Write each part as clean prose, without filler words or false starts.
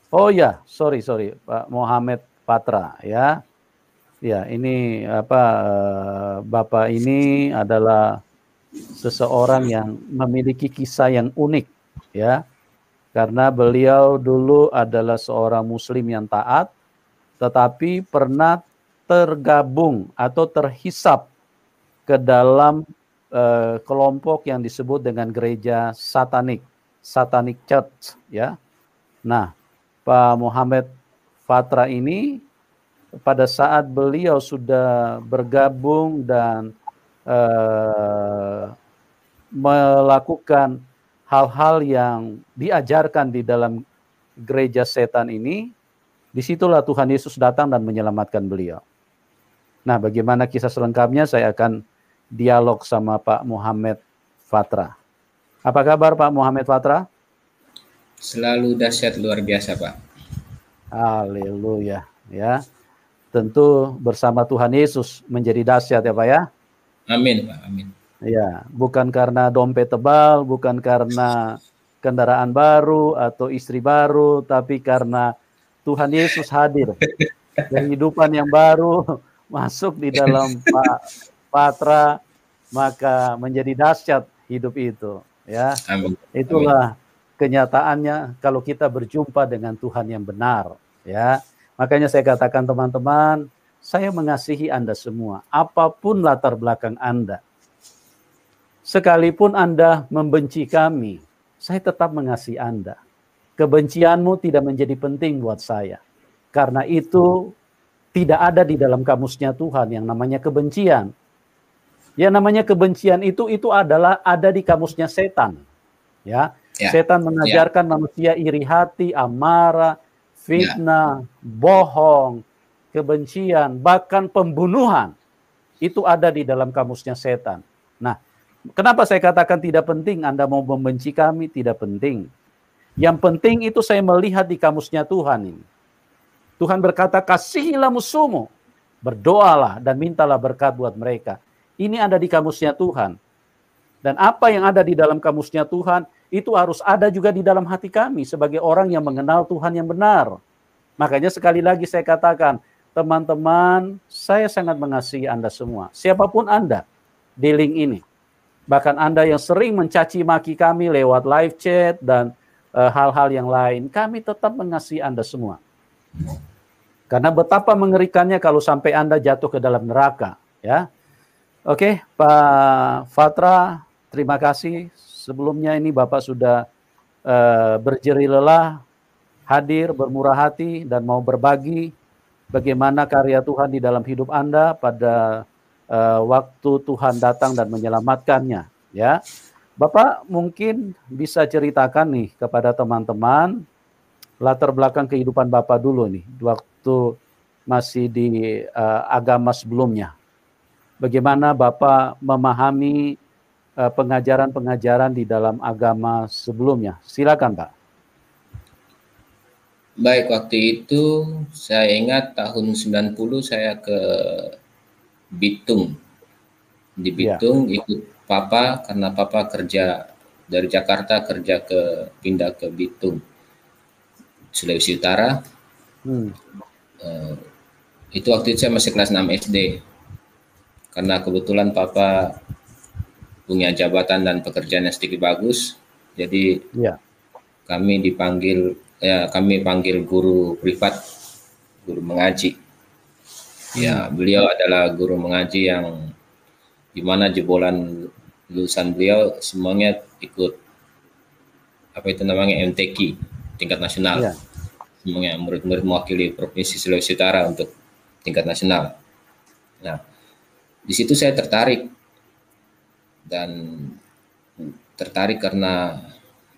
Oh ya, sorry Pak Muhammad Patra ya. Ya, ini Bapak ini adalah seseorang yang memiliki kisah yang unik ya. Karena beliau dulu adalah seorang muslim yang taat, tetapi pernah tergabung atau terhisap ke dalam kelompok yang disebut dengan gereja Satanic Church ya. Nah, Pak Muhammad Fatra ini pada saat beliau sudah bergabung dan melakukan hal-hal yang diajarkan di dalam gereja setan ini, disitulah Tuhan Yesus datang dan menyelamatkan beliau. Nah, bagaimana kisah selengkapnya saya akan dialog sama Pak Muhammad Fatra. Apa kabar Pak Muhammad Fatra? Selalu dahsyat luar biasa, Pak. Haleluya ya. Tentu bersama Tuhan Yesus menjadi dahsyat ya Pak ya. Amin, Pak. Amin. Ya, bukan karena dompet tebal, bukan karena kendaraan baru atau istri baru, tapi karena Tuhan Yesus hadir. Kehidupan yang baru masuk di dalam Pak Patra, maka menjadi dahsyat hidup itu. Ya, Amin. itulah kenyataannya kalau kita berjumpa dengan Tuhan yang benar. Ya, makanya saya katakan teman-teman, saya mengasihi Anda semua, apapun latar belakang Anda. Sekalipun Anda membenci kami, saya tetap mengasihi Anda. Kebencianmu tidak menjadi penting buat saya. Karena itu tidak ada di dalam kamusnya Tuhan yang namanya kebencian. Yang namanya kebencian itu adalah ada di kamusnya setan. Ya, setan mengajarkan manusia iri hati, amarah, fitnah, bohong, kebencian, bahkan pembunuhan. Itu ada di dalam kamusnya setan. Nah, kenapa saya katakan tidak penting Anda mau membenci kami? Tidak penting. Yang penting itu saya melihat di kamusnya Tuhan ini. Tuhan berkata, kasihilah musuhmu, berdoalah dan mintalah berkat buat mereka. Ini ada di kamusnya Tuhan. Dan apa yang ada di dalam kamusnya Tuhan, itu harus ada juga di dalam hati kami sebagai orang yang mengenal Tuhan yang benar. Makanya sekali lagi saya katakan, teman-teman, saya sangat mengasihi Anda semua. Siapapun Anda di link ini. Bahkan Anda yang sering mencaci maki kami lewat live chat dan hal-hal yang lain, kami tetap mengasihi Anda semua. Karena betapa mengerikannya kalau sampai Anda jatuh ke dalam neraka, ya. Oke, Pak Fatra, terima kasih. Sebelumnya ini Bapak sudah berjerih lelah, hadir, bermurah hati, dan mau berbagi bagaimana karya Tuhan di dalam hidup Anda pada waktu Tuhan datang dan menyelamatkannya, ya. Bapak mungkin bisa ceritakan nih kepada teman-teman latar belakang kehidupan Bapak dulu nih, waktu masih di agama sebelumnya. Bagaimana Bapak memahami pengajaran-pengajaran di dalam agama sebelumnya? Silakan, Pak. Baik, waktu itu saya ingat tahun 90 saya ke Bitung. Di Bitung ikut Papa karena Papa kerja dari Jakarta pindah ke Bitung, Sulawesi Utara. Itu waktu itu saya masih kelas 6 SD. Karena kebetulan Papa punya jabatan dan pekerjaan yang sedikit bagus, jadi kami panggil guru privat, guru mengaji. Ya, beliau adalah guru mengaji yang dimana jebolan lulusan beliau semuanya ikut MTQ tingkat nasional. Semuanya murid-murid mewakili provinsi Sulawesi Utara untuk tingkat nasional. Nah, di situ saya tertarik karena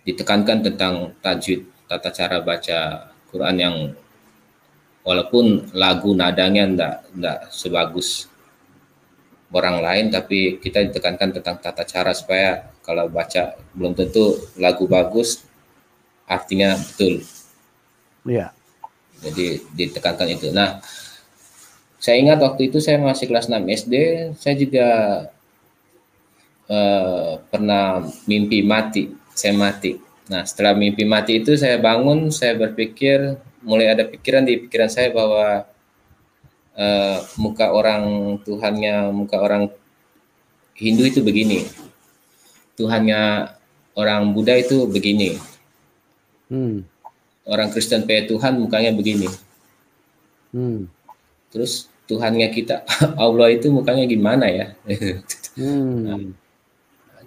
ditekankan tentang tajwid, tata cara baca Quran yang walaupun lagu nadanya enggak sebagus orang lain, tapi kita ditekankan tentang tata cara supaya kalau baca belum tentu lagu bagus artinya betul. Jadi ditekankan itu. Nah, saya ingat waktu itu saya masih kelas 6 SD, saya juga pernah mimpi mati. Saya mati. Nah, setelah mimpi mati itu saya bangun, saya berpikir, mulai ada pikiran di pikiran saya bahwa muka orang Tuhannya, muka orang Hindu itu begini, Tuhannya orang Buddha itu begini, orang Kristen punya Tuhan mukanya begini, terus Tuhannya kita Allah itu mukanya gimana ya? Nah,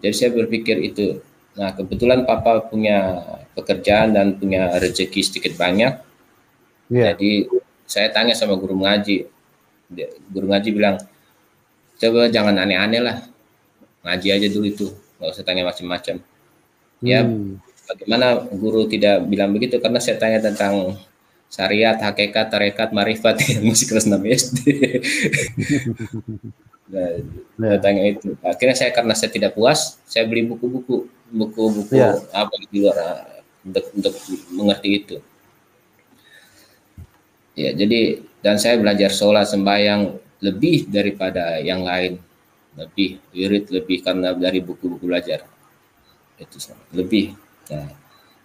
jadi saya berpikir itu. Nah, kebetulan Papa punya pekerjaan dan punya rezeki sedikit banyak. Jadi saya tanya sama guru ngaji. Guru ngaji bilang, coba jangan aneh-aneh lah. Ngaji aja dulu itu. Nggak usah tanya macam-macam. Ya, bagaimana guru tidak bilang begitu? Karena saya tanya tentang syariat, hakikat, tarekat, marifat yang masih kelas 6 SD. Saya tanya itu. Akhirnya karena saya tidak puas, saya beli buku-buku apa di luar untuk mengerti itu. Ya, jadi dan saya belajar sholat sembahyang lebih daripada yang lain, lebih wirid lebih karena dari buku-buku belajar itu lebih. Nah,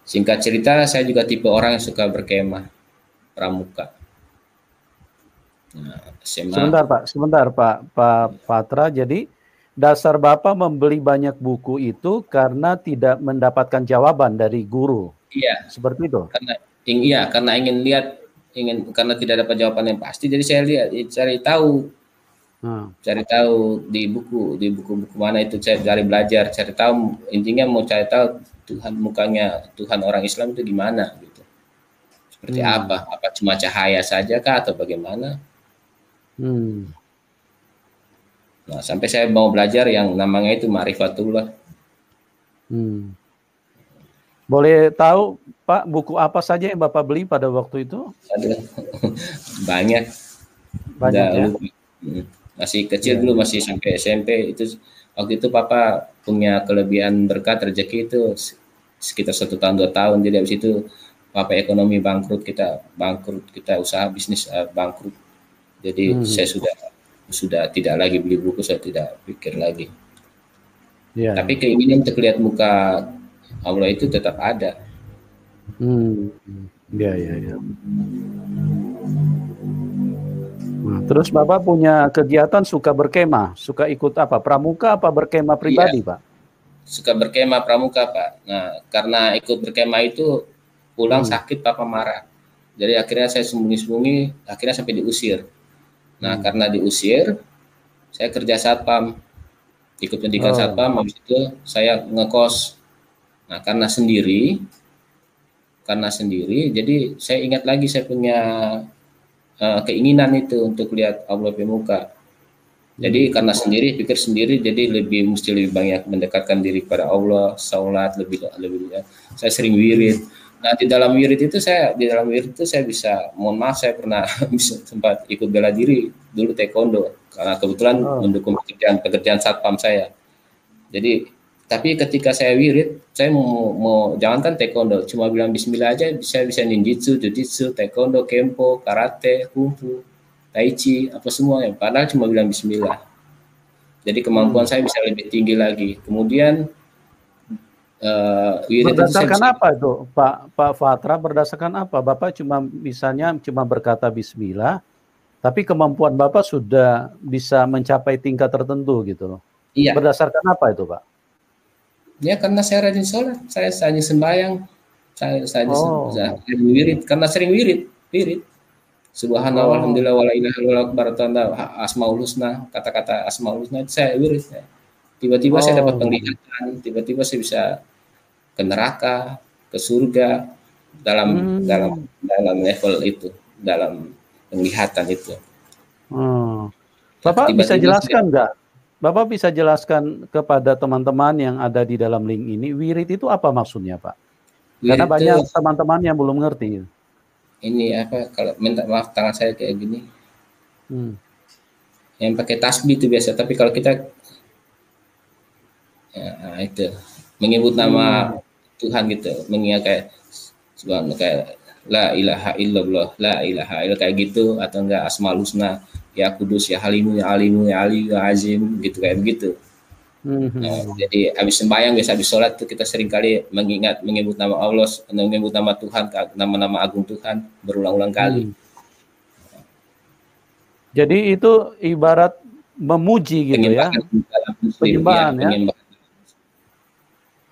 singkat cerita saya juga tipe orang yang suka berkemah pramuka. Nah, Sebentar Pak Patra. Jadi dasar Bapak membeli banyak buku itu karena tidak mendapatkan jawaban dari guru. Iya. Seperti itu. Karena karena tidak dapat jawaban yang pasti. Jadi saya cari tahu di buku-buku mana itu, saya cari belajar, cari tahu, intinya mau cari tahu Tuhan orang Islam itu gimana gitu. Seperti apa cuma cahaya saja kah atau bagaimana? Nah, sampai saya mau belajar yang namanya itu Ma'rifatullah. Boleh tahu Pak, buku apa saja yang Bapak beli pada waktu itu? Banyak ya? Masih kecil dulu, masih sampai SMP itu. Waktu itu Papa punya kelebihan berkat rezeki itu sekitar 1 tahun 2 tahun. Jadi habis itu Papa ekonomi bangkrut, kita usaha bisnis bangkrut. Jadi saya sudah tidak lagi beli buku, saya tidak pikir lagi. Tapi keinginan untuk lihat muka Allah itu tetap ada. Nah, terus Bapak punya kegiatan suka berkemah, suka ikut apa? Pramuka apa berkemah pribadi, Pak? Suka berkemah pramuka, Pak. Nah, karena ikut berkemah itu pulang sakit, Papa marah. Jadi akhirnya saya sembunyi-sembunyi, akhirnya sampai diusir. Nah, karena diusir, saya kerja satpam, ikut pendidikan satpam, habis itu saya ngekos. Nah, karena sendiri, jadi saya ingat lagi saya punya keinginan itu untuk lihat Allah muka. Jadi karena pikir sendiri, jadi mesti lebih banyak mendekatkan diri kepada Allah, sholat lebih. Saya sering wirid. Nah, di dalam wirid itu saya bisa, mohon maaf, saya pernah sempat ikut bela diri dulu taekwondo karena kebetulan mendukung pekerjaan satpam saya. Jadi tapi ketika saya wirid, saya mau jangankan taekwondo, cuma bilang bismillah aja saya bisa ninjutsu, jujitsu, taekwondo, kempo, karate, kungfu, tai chi, apa semuanya. Padahal cuma bilang bismillah. Jadi kemampuan saya bisa lebih tinggi lagi. Kemudian berdasarkan apa itu Pak Fatra, berdasarkan apa? Bapak cuma berkata bismillah, tapi kemampuan Bapak sudah bisa mencapai tingkat tertentu gitu loh. Iya. Berdasarkan apa itu, Pak? Ya karena saya rajin sholat, saya rajin sembahyang, saya rajin wirid, karena sering wirid. Subhanallah, alhamdulillah, wala ilaha illallah, asmaul husna, kata-kata asmaul husna itu saya wirid. Tiba-tiba saya dapat penglihatan, tiba-tiba saya bisa ke neraka, ke surga dalam level itu, dalam penglihatan itu. Bapak bisa jelaskan nggak? Bapak bisa jelaskan kepada teman-teman yang ada di dalam link ini, wirid itu apa maksudnya, Pak? Karena banyak teman-teman yang belum ngerti. Ini apa, kalau minta maaf tangan saya kayak gini. Yang pakai tasbih itu biasa, tapi kalau kita itu menyebut nama Tuhan gitu, mengingat kayak la ilaha illallah, la ilaha illallah kayak gitu, atau enggak asmaul husna, ya kudus, ya halimu, ya alimu, ya ali, ya azim gitu, kayak begitu. Jadi habis sembahyang, biasa habis sholat itu kita seringkali menyebut nama Allah, menyebut nama Tuhan, nama-nama agung Tuhan berulang-ulang kali. Jadi itu ibarat memuji gitu ya. Penyembahan ya.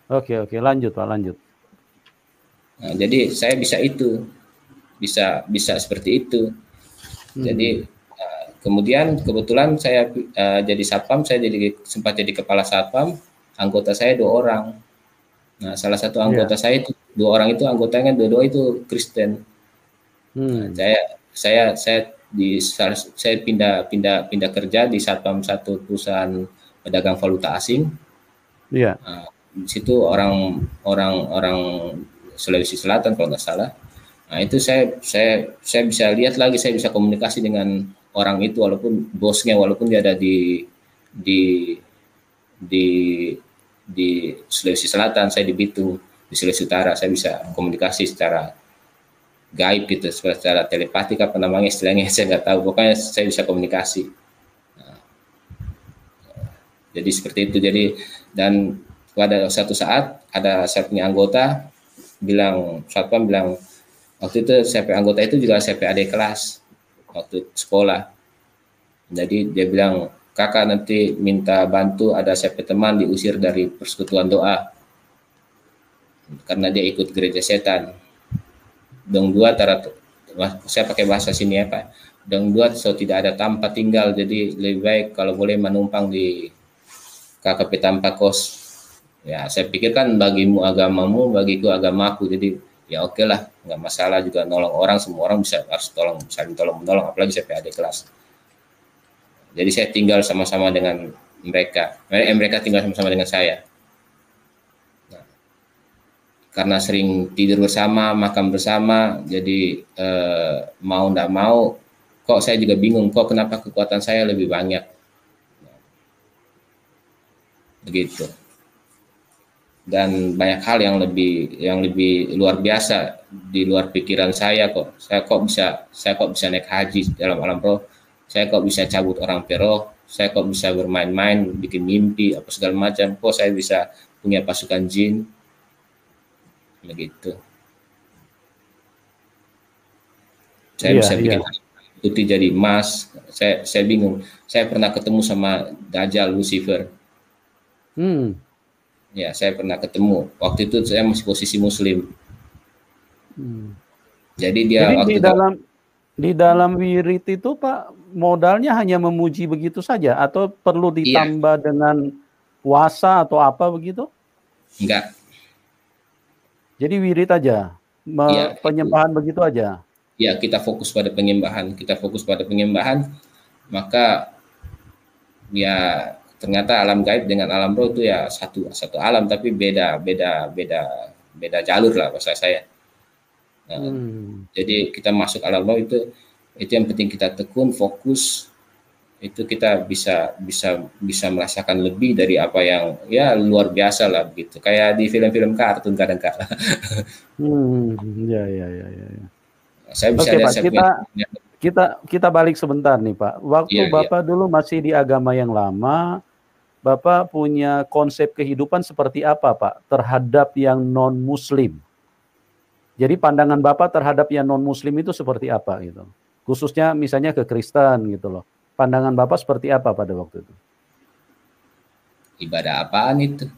Oke, lanjut Pak, lanjut. Nah, jadi saya bisa seperti itu. Jadi kemudian kebetulan saya jadi satpam, saya sempat jadi kepala satpam, anggota saya 2 orang. Nah, salah satu anggota saya itu 2 orang itu anggotanya dua itu Kristen. Nah, saya pindah kerja di satpam satu perusahaan pedagang valuta asing. Iya. Nah, di situ orang Sulawesi Selatan kalau nggak salah. Nah, itu saya bisa lihat lagi, saya bisa komunikasi dengan orang itu walaupun dia ada di Sulawesi Selatan, saya di Bitung, di Sulawesi Utara. Saya bisa komunikasi secara gaib gitu, secara telepatik apa namanya istilahnya, saya nggak tahu, pokoknya saya bisa komunikasi. Nah, jadi seperti itu. Dan pada suatu saat saya punya anggota satpam bilang, waktu itu CP anggota itu juga CP adik kelas waktu sekolah. Jadi dia bilang, kakak nanti minta bantu, ada CP teman diusir dari persekutuan doa karena dia ikut gereja setan. Dong 2 saya pakai bahasa sini ya Pak. Dong 2 tidak ada tempat tinggal, jadi lebih baik kalau boleh menumpang di KKP tanpa kos. Ya, saya pikirkan bagimu agamamu, bagiku agamaku, jadi ya oke lah, nggak masalah juga, nolong orang, semua orang harus saling tolong menolong, apalagi CPAD kelas. Jadi saya tinggal sama-sama dengan mereka tinggal sama-sama dengan saya. Nah, karena sering tidur bersama, makan bersama, jadi mau nggak mau, kok saya juga bingung, kok kenapa kekuatan saya lebih banyak, begitu. Dan banyak hal yang lebih luar biasa di luar pikiran saya kok. Saya kok bisa naik haji dalam alam roh. Saya kok bisa cabut orang peroh. Saya kok bisa bermain-main, bikin mimpi apa segala macam. Kok saya bisa punya pasukan jin. Begitu. Saya bisa bikin putih jadi emas. Saya bingung. Saya pernah ketemu sama Dajjal Lucifer. Ya, saya pernah ketemu. Waktu itu saya masih posisi Muslim. Jadi di dalam wirid itu Pak, modalnya hanya memuji begitu saja atau perlu ditambah dengan puasa atau apa begitu? Enggak. Jadi wirid aja, penyembahan begitu aja. Ya, kita fokus pada penyembahan. Maka ya ternyata alam gaib dengan alam roh itu ya satu alam, tapi beda jalur lah bahasa saya. Nah, jadi kita masuk alam roh itu yang penting, kita tekun, fokus, itu kita bisa merasakan lebih dari apa yang ya luar biasa lah gitu, kayak di film-film kartun kadang-kala. Ya. Saya bisa Pak, kita balik sebentar nih Pak. Waktu Bapak dulu masih di agama yang lama, Bapak punya konsep kehidupan seperti apa Pak terhadap yang non-Muslim? Jadi pandangan Bapak terhadap yang non-Muslim itu seperti apa gitu? Khususnya misalnya ke Kristen gitu loh. Pandangan Bapak seperti apa pada waktu itu? Ibadah apaan itu?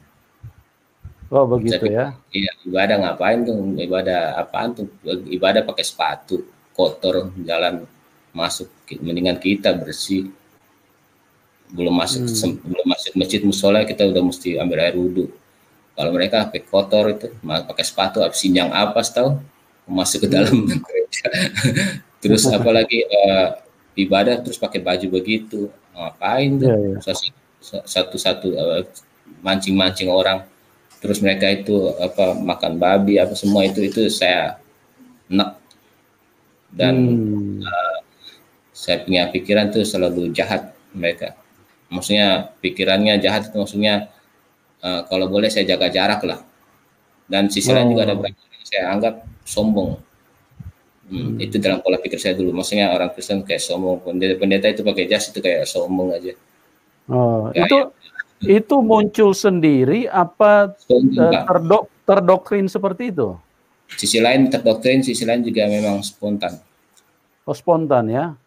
Oh begitu ya? Iya, ibadah ngapain tuh? Ibadah apaan tuh? Ibadah pakai sepatu kotor jalan masuk, mendingan kita bersih. Belum masuk masjid musola kita udah mesti ambil air wudhu. Kalau mereka pakai kotor itu, pakai sepatu, sinjang apa tahu masuk ke dalam gereja. Terus apalagi ibadah terus pakai baju begitu, ngapain tuh? Satu-satu mancing orang. Terus mereka itu makan babi apa semua itu saya enak. Dan saya punya pikiran tuh selalu jahat mereka. Maksudnya pikirannya jahat itu maksudnya kalau boleh saya jaga jarak lah. Dan sisi lain juga ada beberapa yang saya anggap sombong. Itu dalam pola pikir saya dulu. Maksudnya orang Kristen kayak sombong, pendeta itu pakai jas itu kayak sombong aja. Oh, ya, Itu muncul sendiri apa terdoktrin seperti itu? Sisi lain terdoktrin, sisi lain juga memang spontan. Oh, spontan ya?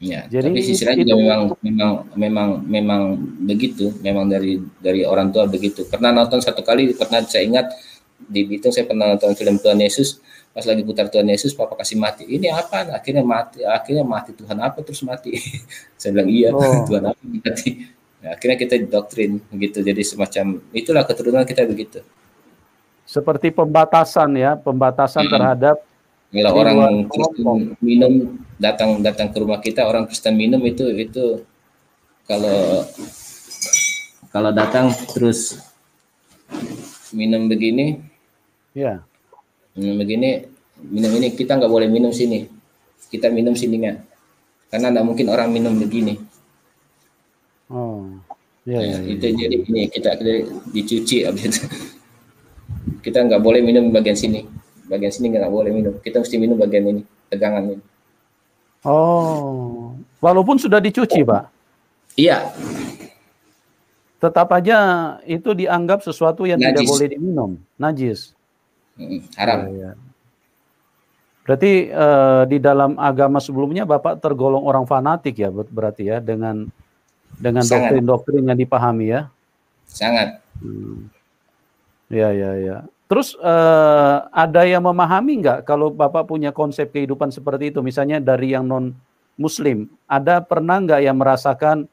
Ya, jadi tapi sisi lain juga memang begitu, memang dari orang tua begitu. Pernah nonton satu kali, pernah saya ingat di Bitung saya pernah nonton film Tuhan Yesus, pas lagi putar Tuhan Yesus, papa kasih mati. Ini apa? Akhirnya mati Tuhan apa terus mati? Saya bilang iya, Tuhan apa mati. Nah, akhirnya kita didoktrin begitu. Jadi semacam itulah keturunan kita begitu. Seperti pembatasan ya, pembatasan terhadap kalau orang Kristen minum datang ke rumah kita, orang Kristen minum itu kalau datang terus minum begini, ya, minum ini kita nggak boleh minum sini, kita minum sininya, karena nggak mungkin orang minum begini. Oh, ya. Itu jadi ini kita dicuci abis itu. Kita nggak boleh minum bagian sini nggak boleh minum, kita mesti minum bagian ini, tegangan ini. Oh, walaupun sudah dicuci, Pak? Iya. Tetap aja itu dianggap sesuatu yang najis. Tidak boleh diminum, najis. Haram. Ya. Berarti di dalam agama sebelumnya Bapak tergolong orang fanatik ya, berarti ya, dengan doktrin-doktrin yang dipahami ya? Sangat. Ya. Terus ada yang memahami nggak kalau Bapak punya konsep kehidupan seperti itu, misalnya dari yang non-Muslim, pernah nggak yang merasakan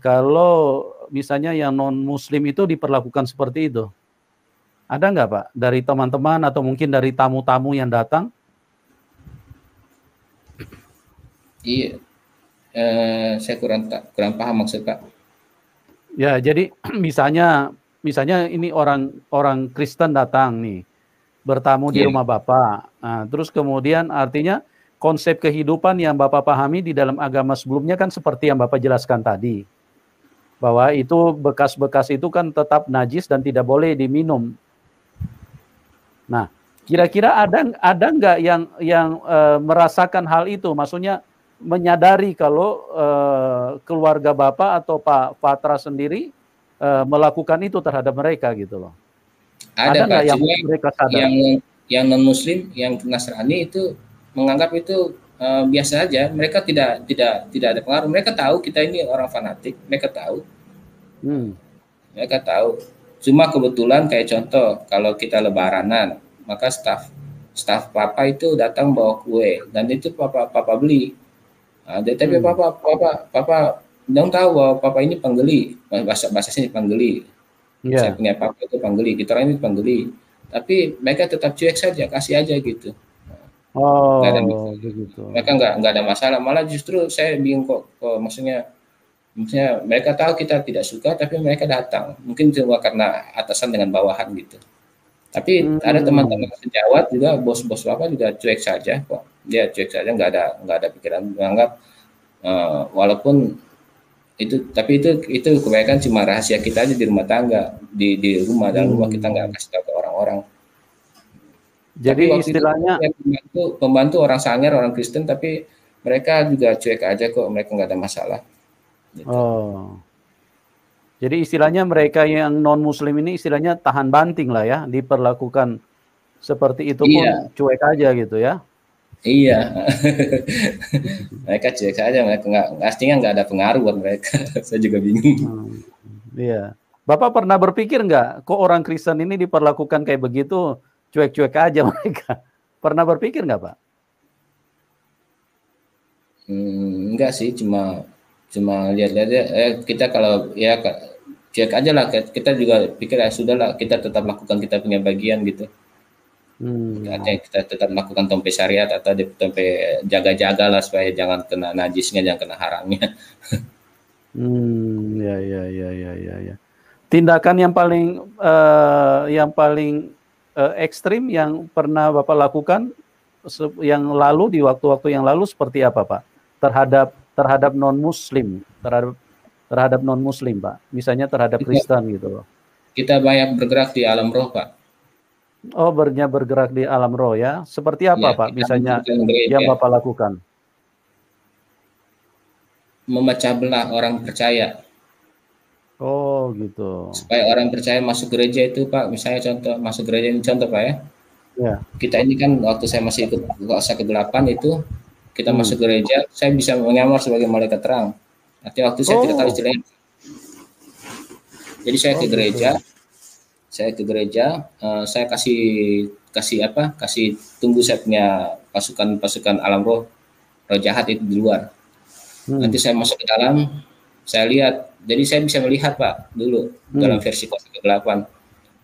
kalau misalnya yang non-Muslim itu diperlakukan seperti itu? Ada nggak Pak? Dari teman-teman atau mungkin dari tamu-tamu yang datang? Iya, saya kurang paham maksud Pak. Ya, jadi misalnya ini orang Kristen datang nih, bertamu di rumah Bapak. Nah, terus kemudian artinya konsep kehidupan yang Bapak pahami di dalam agama sebelumnya kan seperti yang Bapak jelaskan tadi, bahwa itu bekas-bekas itu kan tetap najis dan tidak boleh diminum. Nah, kira-kira ada nggak yang merasakan hal itu? Maksudnya menyadari kalau keluarga Bapak atau Pak Patra sendiri melakukan itu terhadap mereka gitu loh. Ada Pak, yang mereka sadar? Yang non Muslim, yang Nasrani itu menganggap itu biasa aja. Mereka tidak ada pengaruh. Mereka tahu kita ini orang fanatik. Mereka tahu. Mereka tahu. Cuma kebetulan kayak contoh kalau kita lebaranan, maka staf papa itu datang bawa kue dan itu papa beli. Tapi papa dong tahu bahwa papa ini penggeli, bahasa sini penggeli. Saya punya papa itu penggeli, kita orang ini penggeli. Tapi mereka tetap cuek saja, kasih aja gitu. Begitu. Mereka nggak ada masalah, malah justru saya bingung kok maksudnya mereka tahu kita tidak suka, tapi mereka datang. Mungkin cuma karena atasan dengan bawahan gitu. Tapi ada teman-teman sejawat juga, bos-bos papa juga cuek saja kok. Dia cuek saja, nggak ada pikiran menganggap walaupun itu, tapi itu kebanyakan cuma rahasia kita aja di rumah tangga, di rumah, dalam rumah kita nggak kasih tahu ke orang-orang. Jadi istilahnya pembantu orang Sangir, orang Kristen, tapi mereka juga cuek aja kok, mereka nggak ada masalah. Gitu. Jadi istilahnya mereka yang non Muslim ini istilahnya tahan banting lah ya, diperlakukan seperti itu pun cuek aja gitu ya. Iya, mereka cuek saja, mereka nggak ada pengaruh buat mereka. Saya juga bingung. Iya, Bapak pernah berpikir nggak, kok orang Kristen ini diperlakukan kayak begitu, cuek-cuek aja mereka? Pernah berpikir nggak Pak? Enggak sih, cuma lihat-lihat ya. Kita kalau ya cuek aja lah. Kita juga pikir sudahlah, kita tetap lakukan kita punya bagian gitu. Kita tetap melakukan tompe syariat atau tompe jaga-jaga lah supaya jangan kena najisnya, jangan kena haramnya. Ya. Tindakan yang paling ekstrim yang pernah Bapak lakukan yang lalu, di waktu-waktu yang lalu seperti apa Pak? Terhadap non-Muslim, terhadap non-Muslim Pak. Misalnya terhadap Kristen gitu loh. Kita banyak bergerak di alam roh Pak. Oh, bergerak di alam roh ya. Seperti apa Pak misalnya yang Bapak lakukan? Memecah belah orang percaya. Oh gitu. Supaya orang percaya masuk gereja itu Pak, misalnya contoh masuk gereja ini contoh Pak ya. Ya. Kita ini kan waktu saya masih ikut kuasa ke-8 itu kita masuk gereja, saya bisa menyamar sebagai malaikat terang. Artinya waktu saya tidak tahu istilahnya. Jadi saya ke gereja, saya kasih tunggu saya punya pasukan alam roh jahat itu di luar. Nanti saya masuk ke dalam, saya lihat. Jadi saya bisa melihat Pak dulu dalam versi kuasa ke-8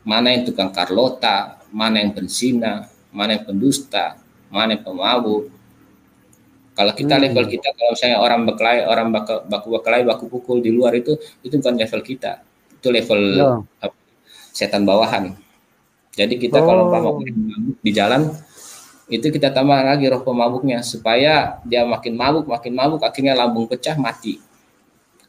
mana yang tukang Carlota, mana yang penzina, mana yang pendusta, mana yang pemabuk. Kalau kita level kita, kalau saya orang berkelahi, orang baku pukul di luar itu bukan level kita. Itu level setan bawahan. Jadi kita kalau mabuk di jalan itu kita tambah lagi roh pemabuknya supaya dia makin mabuk akhirnya lambung pecah mati.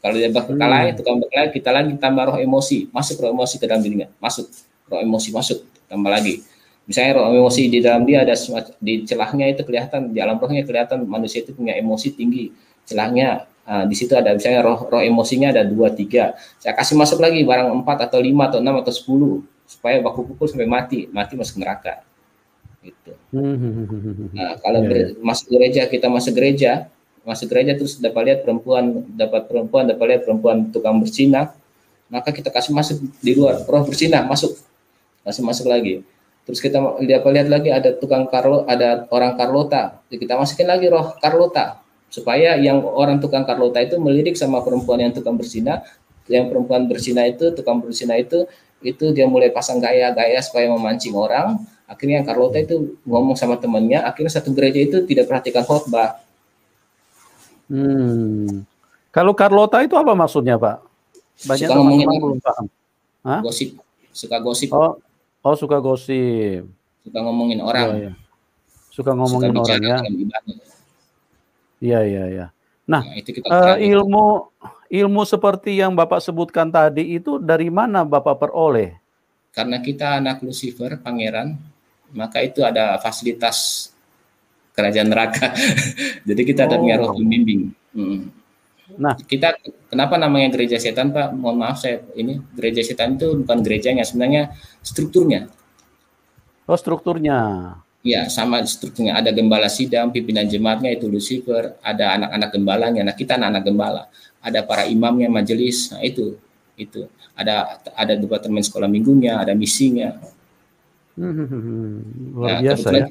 Kalau dia berkelahi, tukang berkelahi, kita lagi tambah roh emosi, masuk roh emosi ke dalam dirinya, masuk roh emosi masuk, tambah lagi. Misalnya roh emosi di dalam dia ada di celahnya itu kelihatan, di alam rohnya kelihatan manusia itu punya emosi tinggi, celahnya di situ ada misalnya roh emosinya ada 2, 3. Saya kasih masuk lagi barang 4 atau 5 atau 6 atau 10 supaya baku pukul sampai mati masuk neraka. Gitu. Nah, kalau masuk gereja terus dapat lihat perempuan tukang bersinah, maka kita kasih masuk di luar roh bersinah kasih masuk lagi. Terus kita lihat lagi ada ada orang Carlota, kita masukin lagi roh Carlota supaya yang orang tukang Carlota itu melirik sama perempuan yang tukang bersinah, yang perempuan bersinah itu tukang bersinah itu dia mulai pasang gaya supaya memancing orang. Akhirnya yang Carlota itu ngomong sama temannya, akhirnya satu gereja itu tidak perhatikan khotbah. Kalau Carlota itu apa maksudnya Pak? Banyak suka ngomongin belum paham. Gosip, suka gosip. Oh suka gosip. Suka ngomongin orang. Ya. Suka ngomongin orang ya. Iya. Nah itu kita ilmu seperti yang Bapak sebutkan tadi itu dari mana Bapak peroleh? Karena kita anak Lucifer, pangeran, maka itu ada fasilitas kerajaan neraka. Jadi kita ada punya roh pembimbing. Nah, kita kenapa namanya gereja setan, Pak? Mohon maaf gereja setan itu bukan gerejanya, sebenarnya strukturnya. Oh, strukturnya. Ya, sama strukturnya. Ada gembala sidang, pimpinan jemaatnya itu Lucifer, ada anak-anak gembalanya. Nah, kita anak-anak gembala. Ada para imamnya, majelis. Nah, itu. Ada departemen sekolah minggunya, ada misinya. Luar biasa ya.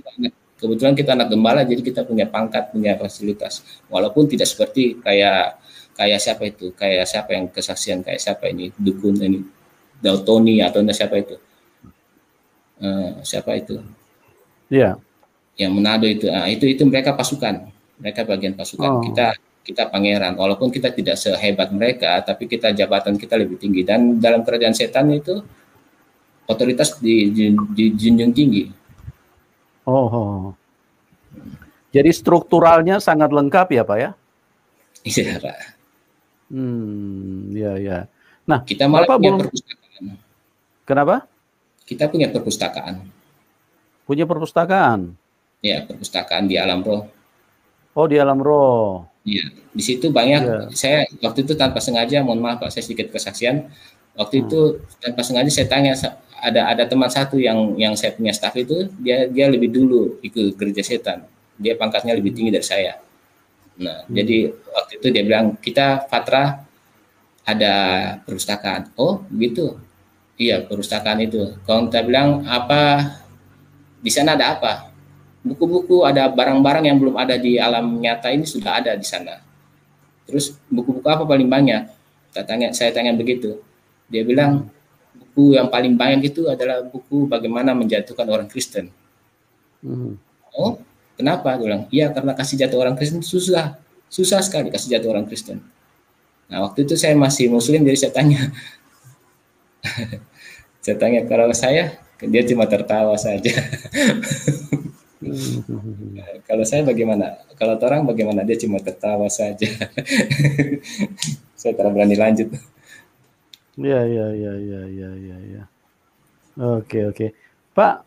Kebetulan kita anak gembala, jadi kita punya pangkat, punya fasilitas. Walaupun tidak seperti kayak siapa itu, kayak siapa yang kesaksian, kayak siapa ini, dukun ini, Dautoni atau siapa itu, siapa itu? Iya. Yang Manado itu, itu mereka pasukan, mereka bagian pasukan. Kita pangeran, walaupun kita tidak sehebat mereka, tapi kita jabatan kita lebih tinggi. Dan dalam kerajaan setan itu otoritas dijunjung tinggi. Jadi strukturalnya sangat lengkap ya Pak ya? Iya Pak. Ya. Nah, kita malah punya perpustakaan. Kenapa? Kita punya perpustakaan. Punya perpustakaan? Ya, perpustakaan di alam roh. Oh, di alam roh. Iya, di situ banyak. Saya waktu itu tanpa sengaja, mohon maaf Pak, saya sedikit kesaksian. Waktu itu tanpa sengaja saya tanya, ada teman satu yang saya punya staff itu, dia lebih dulu ikut gereja setan. Dia pangkatnya lebih tinggi dari saya. Nah, jadi waktu itu dia bilang, kita Fatra ada perpustakaan. Oh, gitu. Iya, perpustakaan itu. Kalau kita bilang apa, di sana ada apa? Buku-buku, ada barang-barang yang belum ada di alam nyata ini sudah ada di sana. Terus buku-buku apa paling banyak? Saya tanya begitu. Dia bilang buku yang paling banyak itu adalah buku bagaimana menjatuhkan orang Kristen. Oh, kenapa? Dia bilang, iya karena kasih jatuh orang Kristen susah sekali kasih jatuh orang Kristen. Nah waktu itu saya masih Muslim, jadi saya tanya, kalau saya, dia cuma tertawa saja. Kalau saya bagaimana? Kalau orang bagaimana? Dia cuma tertawa saja. Saya tidak berani lanjut. Ya. Oke. Pak,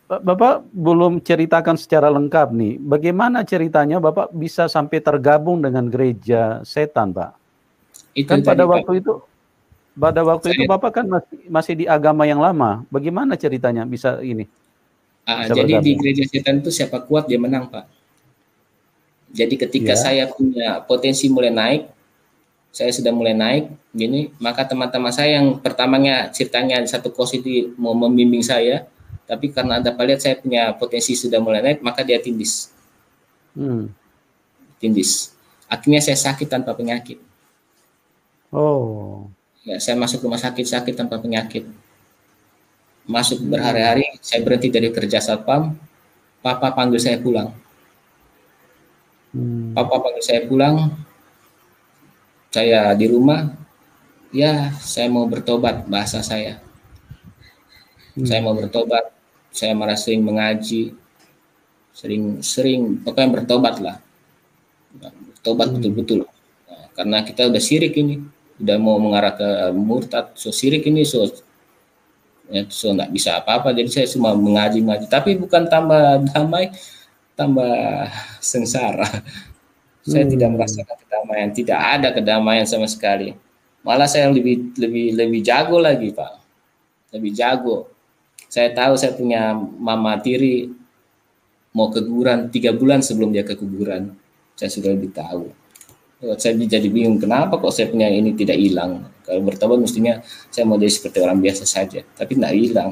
Bapak belum ceritakan secara lengkap nih. Bagaimana ceritanya Bapak bisa sampai tergabung dengan gereja setan, Pak? Itu kan pada tadi, waktu Pak. itu pada waktu itu Bapak kan masih di agama yang lama. Bagaimana ceritanya bisa ini? Jadi di gereja setan itu siapa kuat dia menang, Pak. Jadi ketika saya punya potensi mulai naik, saya sudah mulai naik, gini, maka teman-teman saya yang pertamanya ceritanya satu kos itu mau membimbing saya, tapi karena dapat lihat saya punya potensi sudah mulai naik, maka dia tindis. Tindis. Akhirnya saya sakit tanpa penyakit. Oh. Ya, saya masuk rumah sakit tanpa penyakit. Masuk berhari-hari, saya berhenti dari kerja satpam, Papa panggil saya pulang. Papa panggil saya pulang, saya di rumah, ya saya mau bertobat, bahasa saya. Saya mau bertobat, saya malah sering mengaji, sering pokoknya bertobat lah. Bertobat betul-betul. Nah, karena kita udah syirik ini, udah mau mengarah ke murtad, so syirik ini, so nggak bisa apa-apa. Jadi saya cuma mengaji, tapi bukan tambah damai, tambah sengsara. Saya tidak merasakan kedamaian, tidak ada kedamaian sama sekali. Malah saya lebih jago lagi, Pak. Lebih jago. Saya tahu saya punya mama tiri mau keguguran 3 bulan sebelum dia keguguran. Saya sudah lebih tahu. Saya jadi bingung kenapa kok saya punya ini tidak hilang. Kalau bertobat mestinya saya mau jadi seperti orang biasa saja, tapi tidak hilang.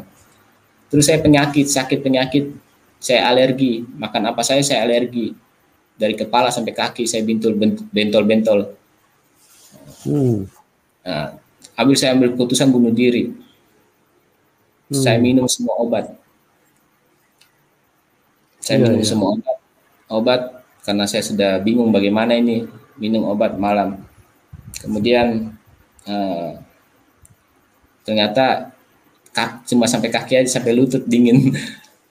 Terus saya sakit penyakit, saya alergi, makan apa saya alergi. Dari kepala sampai kaki saya bentol-bentol. Nah, saya ambil keputusan bunuh diri. Saya minum semua obat. Saya minum semua obat karena saya sudah bingung bagaimana ini minum obat malam. Kemudian ternyata cuma sampai kaki aja, sampai lutut dingin.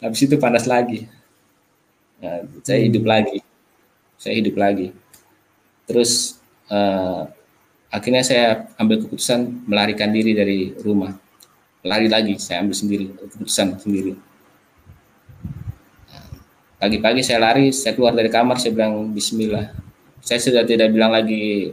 Habis itu panas lagi. Nah, saya hidup lagi. Terus akhirnya saya ambil keputusan melarikan diri dari rumah. Lari lagi, saya ambil keputusan sendiri. Pagi-pagi saya lari, saya keluar dari kamar, saya bilang Bismillah. Saya sudah tidak bilang lagi,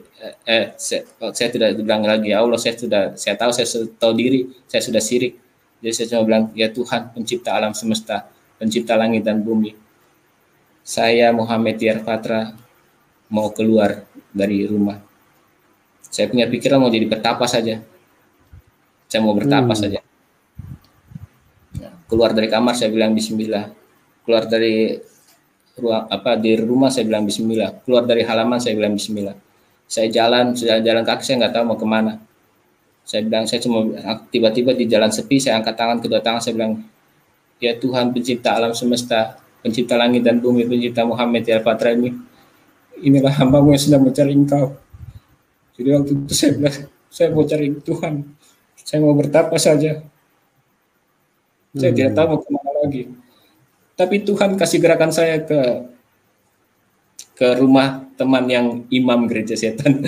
saya tidak bilang lagi ya Allah, saya tahu diri, saya sudah syirik. Jadi saya cuma bilang, ya Tuhan, pencipta alam semesta, pencipta langit dan bumi. Saya Muhammad Tiar Patra mau keluar dari rumah. Saya punya pikiran mau jadi petapa saja. Saya mau bertapa saja. Nah, keluar dari kamar saya bilang Bismillah. Keluar dari di rumah saya bilang Bismillah. Keluar dari halaman saya bilang Bismillah. Saya jalan kaki, saya nggak tahu mau kemana. Saya bilang, saya cuma tiba-tiba di jalan sepi, saya angkat tangan, kedua tangan, saya bilang, ya Tuhan pencipta alam semesta, pencipta langit dan bumi, pencipta Muhammad Tiar Patra ini, inilah hambamu yang sedang mencari Engkau. Jadi waktu itu saya bilang, saya mau cari Tuhan, saya mau bertapa saja. Saya tidak tahu mau kemana lagi. Tapi Tuhan kasih gerakan saya ke rumah teman yang imam gereja setan.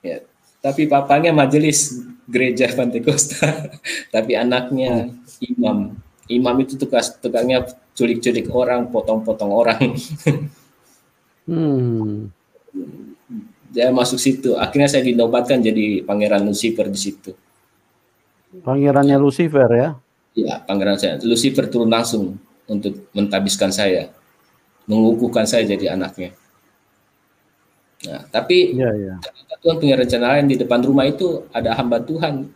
Ya, tapi papanya majelis gereja Pantekosta, tapi anaknya imam. Imam itu tukangnya culik-culik orang, potong-potong orang. Dia masuk situ. Akhirnya saya dinobatkan jadi Pangeran Lucifer di situ. Pangerannya Lucifer ya? Ya, pangeran saya. Lucifer turun langsung untuk mentabiskan saya, mengukuhkan saya jadi anaknya. Nah, tapi Tuhan punya rencana lain. Di depan rumah itu ada hamba Tuhan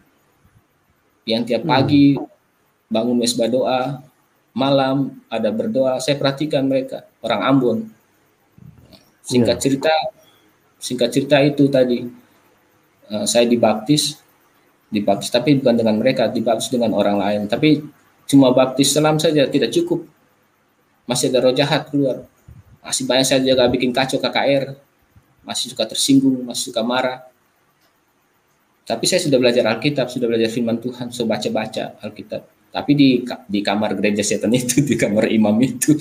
yang tiap pagi bangun mesbah doa, malam ada berdoa. Saya perhatikan mereka, orang Ambon. Singkat cerita itu tadi, saya dibaptis tapi bukan dengan mereka, dibaptis dengan orang lain. Tapi cuma baptis selam saja tidak cukup, masih ada roh jahat keluar. Masih banyak saya juga bikin kacau KKR, masih suka tersinggung, masih suka marah. Tapi saya sudah belajar Alkitab, sudah belajar firman Tuhan, sudah baca Alkitab. Tapi di kamar gereja setan itu, di kamar imam itu,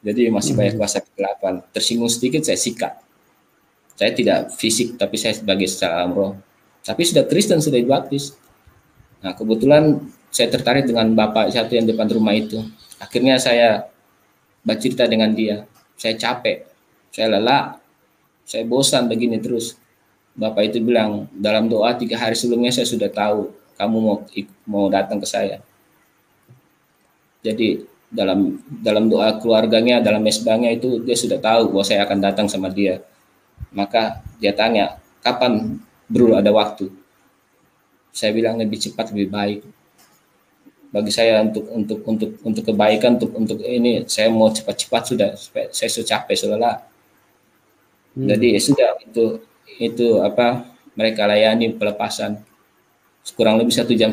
jadi masih banyak kuasa kegelapan. Tersinggung sedikit saya sikat. Saya tidak fisik, tapi saya sebagai secara roh. Tapi sudah Kristen, sudah dibaptis. Nah, kebetulan saya tertarik dengan bapak satu yang depan rumah itu. Akhirnya saya bercerita dengan dia. Saya capek, saya lelah, saya bosan begini terus. Bapak itu bilang, dalam doa 3 hari sebelumnya saya sudah tahu kamu mau datang ke saya. Jadi dalam doa keluarganya, dalam mesbahnya itu dia sudah tahu bahwa saya akan datang sama dia. Maka dia tanya, kapan bro ada waktu? Saya bilang lebih cepat lebih baik. Bagi saya untuk kebaikan, untuk ini saya mau cepat-cepat sudah, saya sudah capek, sudah lelah. Jadi sudah itu apa, mereka layani pelepasan kurang lebih 1,5 jam.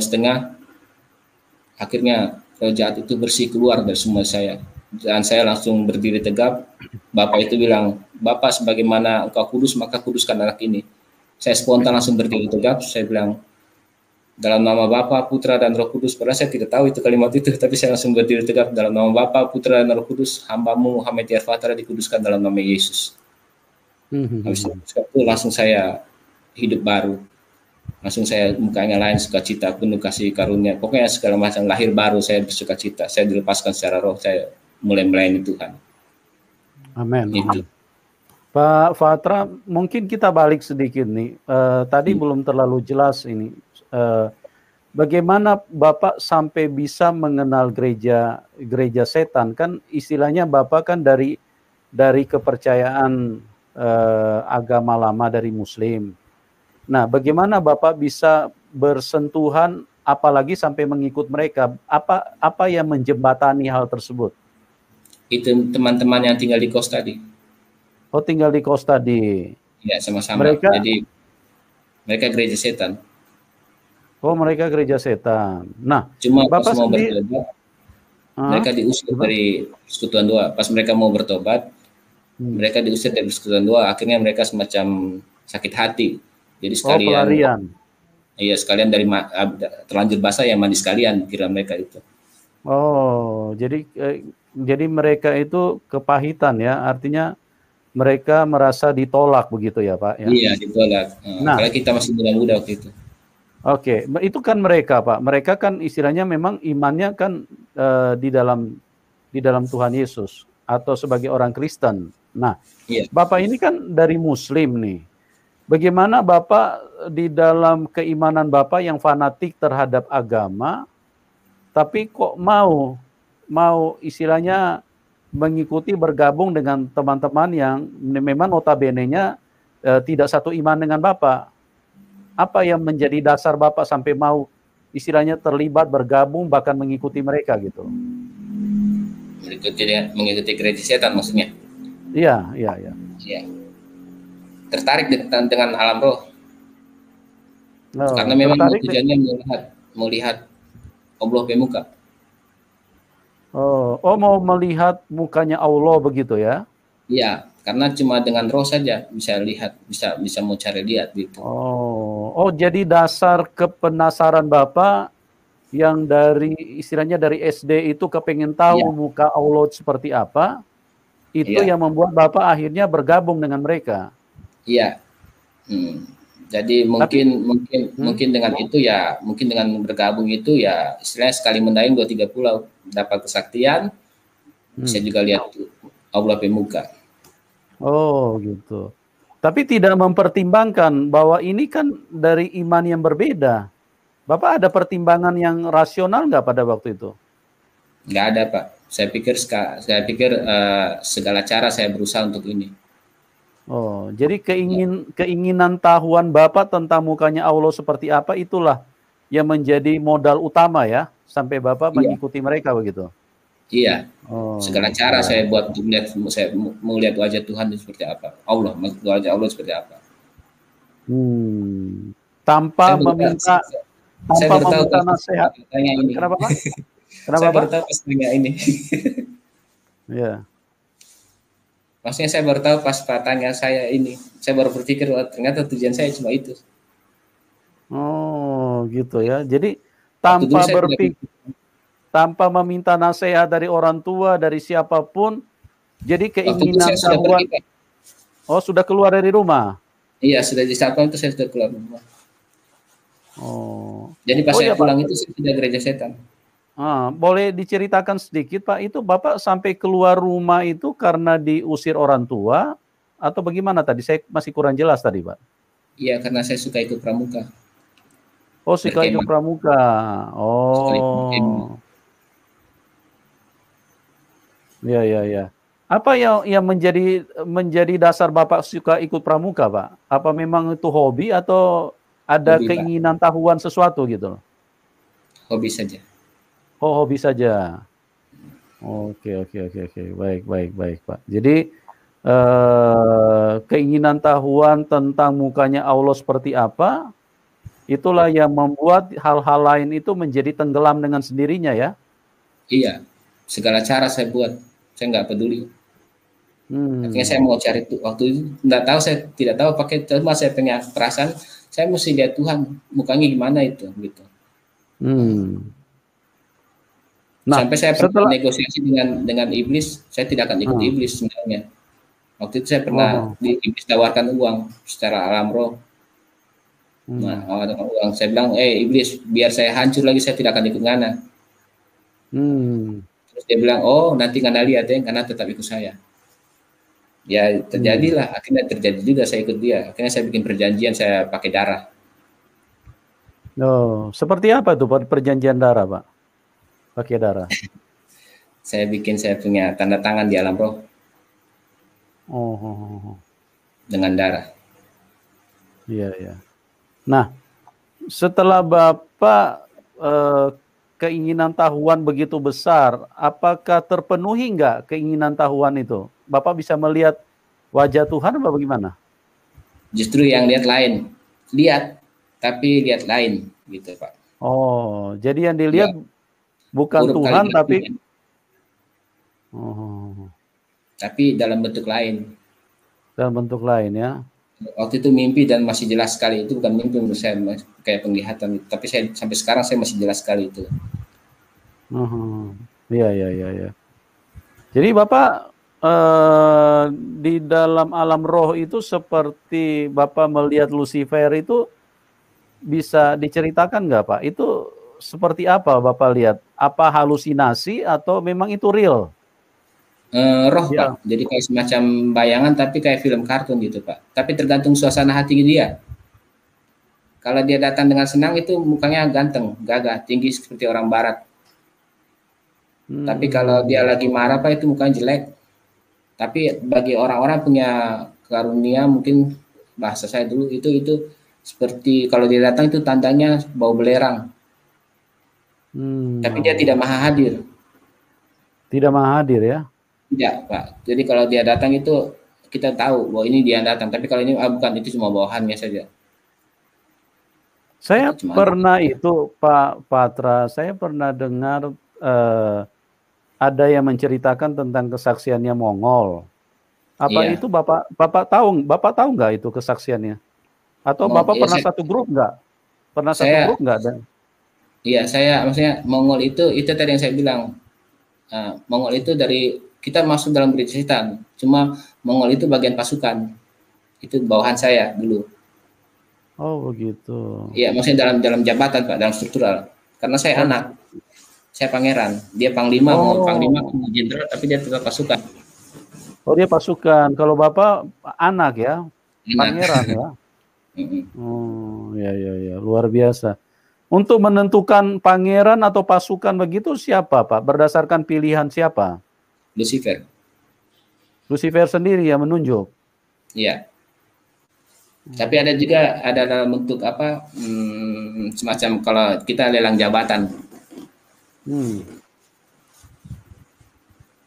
Akhirnya roh jahat itu bersih keluar dari semua saya, dan saya langsung berdiri tegap. Bapak itu bilang, Bapak sebagaimana engkau kudus maka kuduskan anak ini. Saya spontan langsung berdiri tegap. Saya bilang, dalam nama Bapa, Putra dan Roh Kudus. Padahal saya tidak tahu itu kalimat itu, tapi saya langsung berdiri tegap, dalam nama Bapa, Putra dan Roh Kudus, hamba-Mu Muhammad Yarfatara dikuduskan dalam nama Yesus. Habis itu langsung saya hidup baru, langsung saya mukanya lain, sukacita, penuh kasih karunia, pokoknya segala macam, lahir baru, saya bersukacita, saya dilepaskan secara roh, saya mulai melayani Tuhan. Amin. Itu. Pak Fatra, mungkin kita balik sedikit nih. Tadi belum terlalu jelas ini. Bagaimana Bapak sampai bisa mengenal gereja setan? Kan istilahnya Bapak kan dari kepercayaan agama lama dari Muslim. Nah, bagaimana Bapak bisa bersentuhan apalagi sampai mengikut mereka? Apa yang menjembatani hal tersebut? Itu teman-teman yang tinggal di kos tadi. Oh, tinggal di kos tadi. Ya, sama-sama. Jadi mereka gereja setan. Oh, mereka gereja setan. Nah, cuma Bapak pas mau bertobat, mereka diusir dari Persekutuan Doa. Pas mereka mau bertobat, mereka diusir dari Persekutuan Doa. Akhirnya mereka semacam sakit hati. Jadi sekalian, pelarian. Iya, sekalian dari terlanjur basah ya mandi sekalian, kira mereka itu. Oh, jadi mereka itu kepahitan ya, artinya mereka merasa ditolak begitu ya Pak? Ya? Iya, ditolak. Nah, kalau kita masih muda-muda waktu itu. Oke, itu kan mereka Pak. Mereka kan istilahnya memang imannya kan di dalam Tuhan Yesus atau sebagai orang Kristen. Nah, Bapak ini kan dari Muslim nih. Bagaimana Bapak di dalam keimanan Bapak yang fanatik terhadap agama, tapi kok mau istilahnya mengikuti bergabung dengan teman-teman yang memang notabene-nya tidak satu iman dengan Bapak? Apa yang menjadi dasar Bapak sampai mau istilahnya terlibat, bergabung, bahkan mengikuti mereka gitu? Mengikuti gereja setan maksudnya? Iya. Tertarik dengan alam roh. Karena memang tujuannya melihat Allah pemuka. Oh, mau melihat mukanya Allah begitu ya? Iya, karena cuma dengan roh saja bisa lihat, bisa mau cari lihat gitu. Oh, jadi dasar kepenasaran Bapak yang dari istilahnya dari SD itu kepengen tahu muka Allah seperti apa, itu yang membuat Bapak akhirnya bergabung dengan mereka. Iya. Jadi mungkin dengan itu ya, mungkin dengan bergabung itu ya istilahnya sekali mendayung 2-3 pulau, dapat kesaktian, bisa juga lihat Allah pemuka. Oh gitu. Tapi tidak mempertimbangkan bahwa ini kan dari iman yang berbeda. Bapak ada pertimbangan yang rasional nggak pada waktu itu? Nggak ada Pak. Saya pikir segala cara saya berusaha untuk ini. Oh, jadi keinginan tahuan Bapak tentang mukanya Allah seperti apa itulah yang menjadi modal utama ya sampai Bapak mengikuti mereka begitu. Iya. Segala cara saya buat untuk saya mau lihat wajah Tuhan itu seperti apa. Wajah Allah seperti apa. Tanpa meminta nasihat. Ini. Kenapa Pak? Saya baru tahu pas tanya ini. Iya. Maksudnya saya baru tahu pas tanya saya ini. Saya baru berpikir ternyata tujuan saya cuma itu. Oh, gitu ya. Jadi tanpa meminta nasihat dari orang tua, dari siapapun, jadi keinginan tahuan. Oh, sudah keluar dari rumah? Iya, sudah di saat itu saya sudah keluar rumah. Oh. Jadi pas saya pulang itu saya sudah gereja setan. Boleh diceritakan sedikit Pak, itu Bapak sampai keluar rumah itu karena diusir orang tua atau bagaimana tadi? Saya masih kurang jelas tadi Pak. Iya, karena saya suka ikut pramuka. Oh, suka ikut pramuka. Oh. Ya, ya, ya. Apa yang menjadi dasar Bapak suka ikut pramuka, Pak? Apa memang itu hobi atau ada Hobi, keinginan tahuan sesuatu gitu? Hobi saja. Oh, hobi saja. Oke, oke, oke, oke. Baik, baik, baik, Pak. Jadi keinginan tahuan tentang mukanya Allah seperti apa, itulah yang membuat hal-hal lain itu menjadi tenggelam dengan sendirinya ya? Iya, segala cara saya buat, saya nggak peduli. Akhirnya saya mau cari tuh, waktu itu nggak tahu, saya tidak tahu pakai, cuma saya punya perasaan, saya mesti lihat Tuhan, mukanya gimana itu, gitu. Nah, sampai saya pernah negosiasi dengan iblis, saya tidak akan ikut iblis sebenarnya. Waktu itu saya pernah iblis tawarkan uang secara alam roh. Nah, uang, saya bilang, iblis, biar saya hancur lagi, saya tidak akan ikut Ngana. Terus dia bilang, oh nanti Ngana lihat ya, Ngana tetap ikut saya. Ya terjadilah, akhirnya terjadi juga, saya ikut dia. Akhirnya saya bikin perjanjian, saya pakai darah. Oh, seperti apa tuh perjanjian darah, Pak? Pakai darah. Saya punya tanda tangan di alam roh. Dengan darah. Iya, iya. Nah, setelah Bapak keinginan tahuan begitu besar, apakah terpenuhi nggak keinginan tahuan itu? Bapak bisa melihat wajah Tuhan apa bagaimana? Justru yang lihat lain. Lihat, tapi lihat lain, gitu Pak. Oh, jadi yang dilihat bukan Tuhan tapi tapi dalam bentuk lain. Dalam bentuk lain ya. Waktu itu mimpi dan masih jelas sekali, itu bukan mimpi menurut saya, kayak penglihatan, tapi saya sampai sekarang saya masih jelas sekali itu. Iya, iya, iya, ya. Jadi Bapak di dalam alam roh itu seperti Bapak melihat Lucifer itu, bisa diceritakan nggak Pak? Itu seperti apa Bapak lihat? Apa halusinasi atau memang itu real? Roh ya. Pak, jadi kayak semacam bayangan tapi kayak film kartun gitu Pak. Tapi tergantung suasana hati dia. Kalau dia datang dengan senang itu mukanya ganteng, gagah, tinggi seperti orang barat. Tapi kalau dia lagi marah Pak, itu mukanya jelek. Tapi bagi orang-orang punya karunia, mungkin bahasa saya dulu itu seperti kalau dia datang itu tandanya bau belerang. Tapi dia tidak maha hadir. Tidak maha hadir ya? Tidak Pak. Jadi kalau dia datang itu kita tahu bahwa ini dia datang. Tapi kalau ini bukan, itu cuma bawahannya saja. Saya pernah itu Pak Patra, saya pernah dengar ada yang menceritakan tentang kesaksiannya Mongol. Apa itu Bapak tahu nggak itu kesaksiannya? Atau Bapak pernah satu grup nggak? Pernah satu grup nggak? Iya, saya maksudnya Mongol itu tadi yang saya bilang. Mongol itu dari kita masuk dalam Bridgeton, cuma Mongol itu bagian pasukan. Itu bawahan saya dulu. Oh begitu. Iya, maksudnya dalam jabatan Pak, dalam struktural. Karena saya anak, saya pangeran, dia panglima, panglima jenderal, tapi dia tetap pasukan. Oh dia pasukan, kalau Bapak anak ya, pangeran ya. Oh ya, luar biasa. Untuk menentukan pangeran atau pasukan begitu siapa Pak? Berdasarkan pilihan siapa? Lucifer. Lucifer sendiri yang menunjuk? Iya. Tapi ada juga dalam bentuk apa, semacam kalau kita lelang jabatan.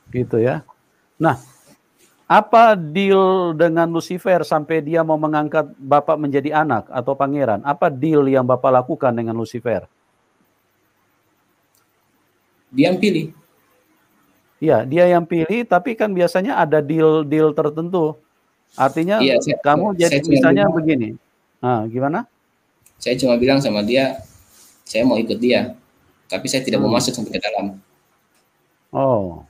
Gitu ya. Nah, apa deal dengan Lucifer sampai dia mau mengangkat Bapak menjadi anak atau pangeran? Apa deal yang Bapak lakukan dengan Lucifer? Dia yang pilih. Iya, dia yang pilih, tapi kan biasanya ada deal tertentu. Artinya kamu jadi misalnya begini. Nah, gimana? Saya cuma bilang sama dia, saya mau ikut dia, tapi saya tidak mau masuk sampai ke dalam. Oh.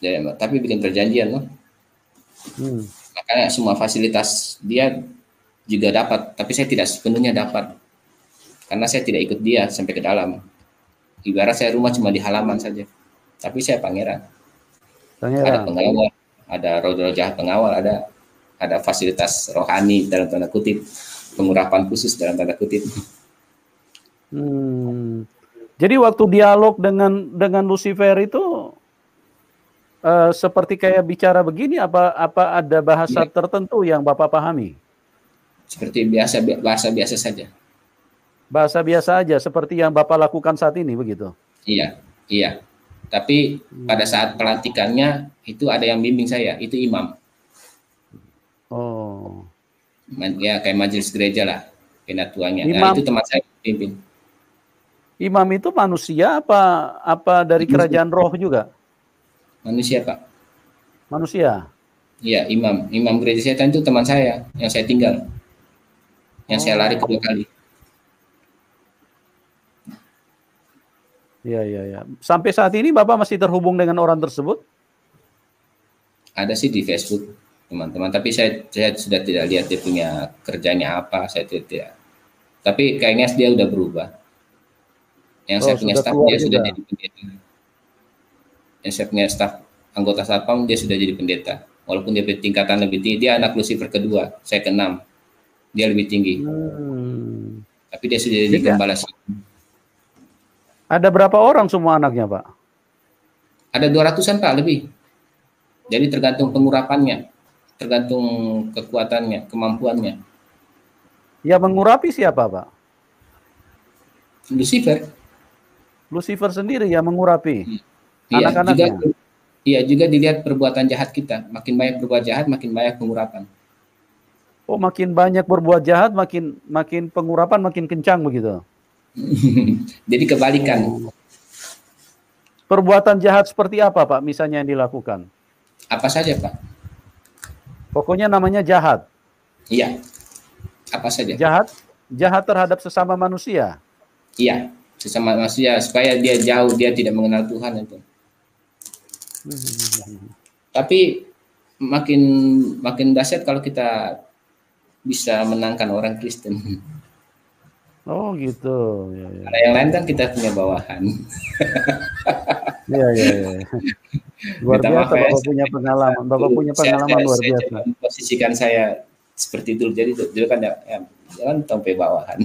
Ya, tapi bikin perjanjian loh. Makanya semua fasilitas dia juga dapat, tapi saya tidak sepenuhnya dapat. Karena saya tidak ikut dia sampai ke dalam. Ibarat saya rumah cuma di halaman saja. Tapi saya pangeran. Ada pengawal, ada roh jahat pengawal, ada ada fasilitas rohani dalam tanda kutip, pengurapan khusus dalam tanda kutip. Jadi waktu dialog dengan Lucifer itu seperti kayak bicara begini, apa ada bahasa tertentu yang Bapak pahami? Seperti bahasa biasa saja. Bahasa biasa aja, seperti yang Bapak lakukan saat ini, begitu? Iya. Tapi pada saat pelantikannya itu ada yang bimbing saya, itu imam. Oh. Ya kayak majelis gereja lah, penatuannya. Nah, itu teman saya pimpin. Imam itu manusia apa dari kerajaan roh juga? Manusia, Pak. Manusia? Iya, imam gereja setan itu teman saya yang saya tinggal. Yang saya lari 2 kali. Iya. Sampai saat ini Bapak masih terhubung dengan orang tersebut? Ada sih di Facebook, teman-teman. Tapi saya sudah tidak lihat dia punya kerjanya apa. Saya tidak. Tapi kayaknya dia udah berubah. Yang saya punya staf dia sudah jadi pendeta. Yang saya punya staf anggota satpam dia sudah jadi pendeta. Walaupun dia tingkatan lebih tinggi, dia anak Lucifer kedua, saya ke-6. Dia lebih tinggi. Tapi dia sudah jadi gembala. Ada berapa orang semua anaknya, Pak? Ada 200-an, Pak, lebih. Jadi tergantung pengurapannya, tergantung kekuatannya, kemampuannya. Ya mengurapi siapa, Pak? Lucifer. Lucifer sendiri ya mengurapi anak-anaknya. Iya, juga dilihat perbuatan jahat kita. Makin banyak berbuat jahat, makin banyak pengurapan. Oh, makin banyak berbuat jahat, makin pengurapan makin kencang begitu. Jadi kebalikan. Perbuatan jahat seperti apa, Pak? Misalnya yang dilakukan? Apa saja, Pak? Pokoknya namanya jahat. Iya. Apa saja? Jahat terhadap sesama manusia. Iya, sesama manusia supaya dia jauh, dia tidak mengenal Tuhan itu. Tapi makin dahsyat kalau kita bisa menangkan orang Kristen. Oh gitu. Ya. Karena yang lain kan kita punya bawahan. Iya. Luar biasa Bapak punya pengalaman. Bapak punya pengalaman luar biasa. Saya posisikan saya seperti dulu. Jadi dulu kan jangan sampai bawahan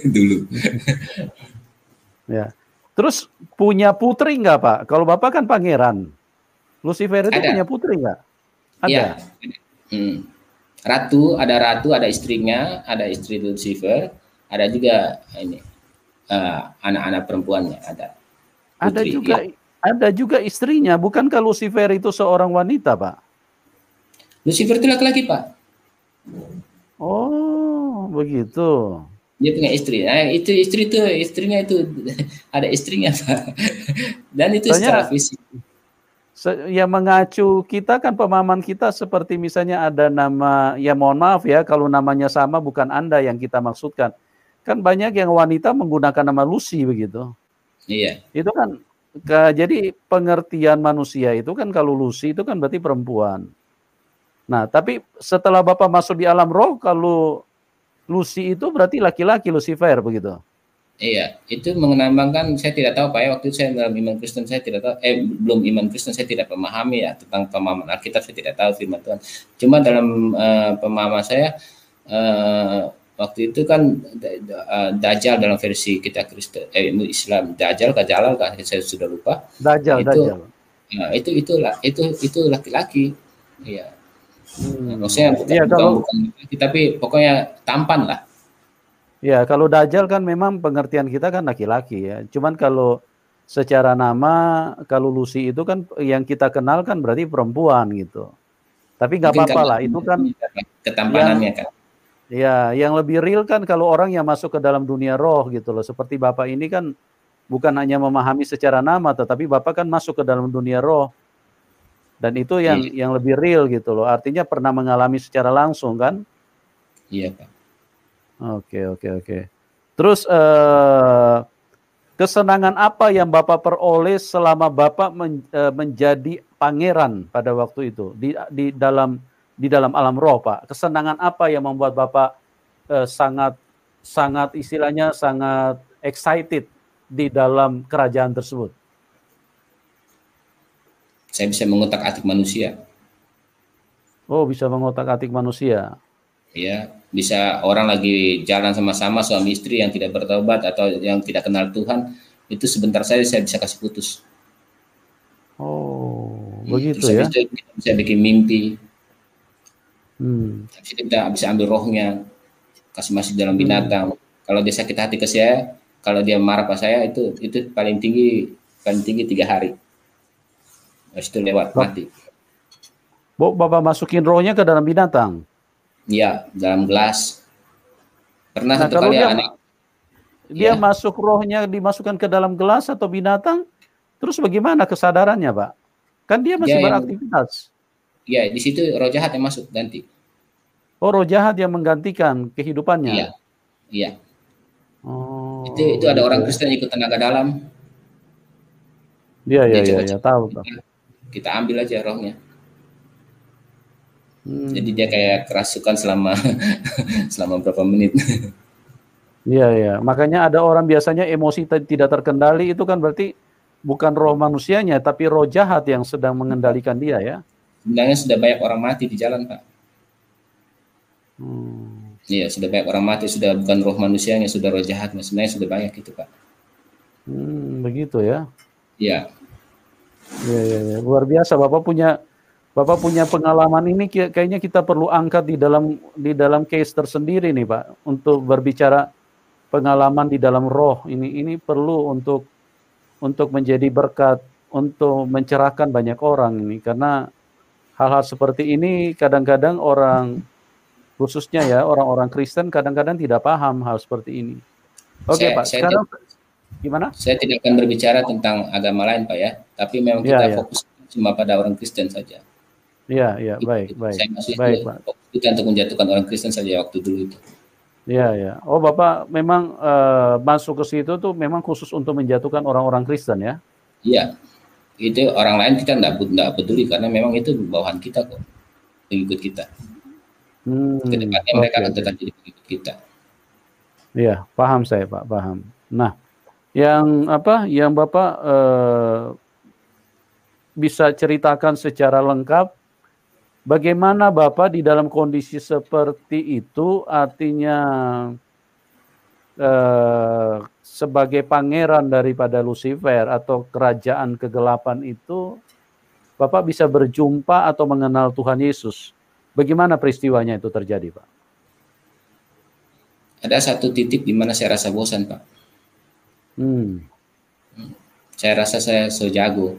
dulu. Ya. Terus punya putri nggak, Pak? Kalau Bapak kan pangeran. Lucifer itu punya putri nggak? Ada. Ya. Ratu, ada istrinya, ada istri Lucifer. Ada juga ini anak-anak perempuannya ada. Putri, ada juga istrinya. Bukankah Lucifer itu seorang wanita, Pak? Lucifer itu laki-laki, Pak. Oh, begitu. Dia punya istri. Nah, istrinya itu ada istrinya, Pak. Dan itu secara fisik. Ya mengacu kita kan pemahaman kita seperti misalnya ada nama, ya mohon maaf ya kalau namanya sama bukan Anda yang kita maksudkan. Kan banyak yang wanita menggunakan nama Lucy begitu. Iya. Itu kan jadi pengertian manusia itu kan kalau Lucy itu kan berarti perempuan. Nah, tapi setelah Bapak masuk di alam roh, kalau Lucy itu berarti laki-laki, Lucifer begitu. Iya, itu mengenambangkan, saya tidak tahu Pak ya, waktu itu saya dalam iman Kristen saya tidak tahu, belum iman Kristen saya tidak memahami ya tentang pemahaman Alkitab, saya tidak tahu firman Tuhan. Cuma dalam pemahaman saya waktu itu kan Dajjal dalam versi kita Kristen, Islam, Dajjal saya sudah lupa. Dajjal. Itu laki-laki, iya. Maksudnya bukan laki, tapi pokoknya tampan lah. Ya, kalau Dajjal kan memang pengertian kita kan laki-laki ya. Cuman kalau secara nama, kalau Lucy itu kan yang kita kenal kan berarti perempuan gitu. Tapi nggak apa-apa lah, itu kan ketampanannya kan. Ya, yang lebih real kan kalau orang yang masuk ke dalam dunia roh gitu loh. Seperti Bapak ini kan bukan hanya memahami secara nama, tetapi Bapak kan masuk ke dalam dunia roh. Dan itu yang lebih real gitu loh. Artinya pernah mengalami secara langsung kan? Iya, Pak. Oke. Terus kesenangan apa yang Bapak peroleh selama Bapak menjadi pangeran pada waktu itu di dalam alam roh, Pak? Kesenangan apa yang membuat Bapak sangat istilahnya sangat excited di dalam kerajaan tersebut? Saya bisa mengutak-atik manusia. Oh, bisa mengotak-atik manusia. Ya, bisa orang lagi jalan sama-sama suami istri yang tidak bertobat atau yang tidak kenal Tuhan, itu sebentar saja saya bisa kasih putus. Oh, Terus begitu habis ya. itu kita bisa bikin mimpi, Hmm. habis itu kita bisa ambil rohnya, kasih masuk dalam Hmm. binatang. Kalau dia sakit hati ke saya, kalau dia marah ke saya, itu paling tinggi 3 hari. Habis itu lewat Bap- mati. Bapak masukin rohnya ke dalam binatang. Iya, dalam gelas. Pernah Nah, satu kalau kali dia anak, dia ya, masuk rohnya dimasukkan ke dalam gelas atau binatang, terus bagaimana kesadarannya, Pak? Kan dia dia masih yang, beraktivitas. ya di situ roh jahat yang masuk ganti. Oh, roh jahat yang menggantikan kehidupannya. Iya, iya. Itu Oh, ada begitu orang ya. Kristen ikut tenaga dalam, Iya, iya, dia iya, coba ya, coba tahu, Pak. kita ambil aja rohnya. Jadi dia Hmm. kayak kerasukan selama selama berapa menit. Iya, iya. Makanya ada orang biasanya emosi tidak terkendali itu kan berarti bukan roh manusianya, tapi roh jahat yang sedang mengendalikan dia ya. Sebenarnya sudah banyak orang mati di jalan, Pak. Hmm. Iya, sudah banyak orang mati, sudah bukan roh manusianya, sudah roh jahatnya. Sebenarnya sudah banyak itu, Pak. Begitu ya. Iya, Iya, iya, iya. Luar biasa Bapak punya pengalaman ini kayaknya kita perlu angkat di dalam case tersendiri nih, Pak, untuk berbicara pengalaman di dalam roh ini perlu untuk menjadi berkat untuk mencerahkan banyak orang ini karena hal-hal seperti ini kadang-kadang orang khususnya ya orang-orang Kristen kadang-kadang tidak paham hal seperti ini. Oke, saya Pak, saya sekarang gimana? saya tidak akan berbicara tentang agama lain, Pak ya. Tapi memang Iya, kita iya. fokus cuma pada orang Kristen saja. Iya, iya, baik, baik. Saya masih itu Baik, Pak. fokus kita untuk menjatuhkan orang Kristen saja waktu dulu itu. Iya, iya. Oh, Bapak memang masuk ke situ tuh memang khusus untuk menjatuhkan orang-orang Kristen ya? Iya, itu orang lain kita enggak peduli karena memang itu bawahan kita kok, pengikut kita. Kedepannya mereka Oke, akan oke. tetap jadi pengikut kita. Iya, paham saya, Pak, paham. Nah, yang Bapak bisa ceritakan secara lengkap bagaimana Bapak di dalam kondisi seperti itu artinya sebagai pangeran daripada Lucifer atau kerajaan kegelapan itu Bapak bisa berjumpa atau mengenal Tuhan Yesus. Bagaimana peristiwanya itu terjadi, Pak? Ada satu titik di mana saya rasa bosan, Pak. Hmm. Saya rasa saya so jago,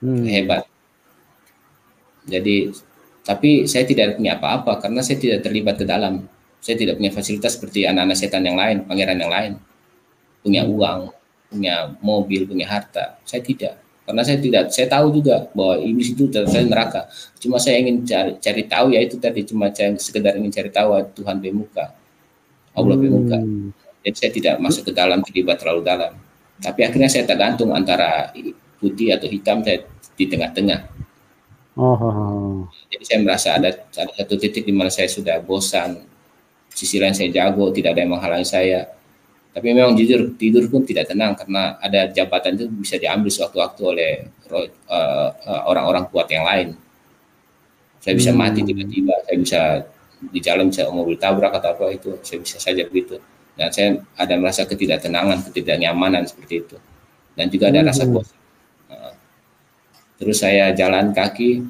Hmm. hebat. Jadi, tapi saya tidak punya apa-apa karena saya tidak terlibat ke dalam. Saya tidak punya fasilitas seperti anak-anak setan yang lain, pangeran yang lain. Punya Hmm. uang, punya mobil, punya harta. Saya tidak. Karena saya tidak, saya tahu juga bahwa iblis itu saya neraka. Cuma saya ingin cari tahu ya itu tadi cuma saya sekedar ingin cari tahu Tuhan bemuka, Allah bemuka. Hmm. Jadi saya tidak masuk ke dalam terlibat terlalu dalam. Tapi akhirnya saya tergantung antara putih atau hitam, saya di tengah-tengah. Oh. Jadi saya merasa ada satu titik di mana saya sudah bosan. Sisi lain saya jago, tidak ada yang menghalangi saya. Tapi memang jujur tidur pun tidak tenang karena ada jabatan itu bisa diambil sewaktu-waktu oleh orang-orang kuat yang lain. Saya bisa mati Hmm. tiba-tiba, saya bisa di jalan bisa mobil tabrak atau apa itu, saya bisa saja begitu. Dan saya ada merasa ketidaktenangan, ketidaknyamanan seperti itu. Dan juga ada rasa Hmm. bosan. Terus saya jalan kaki.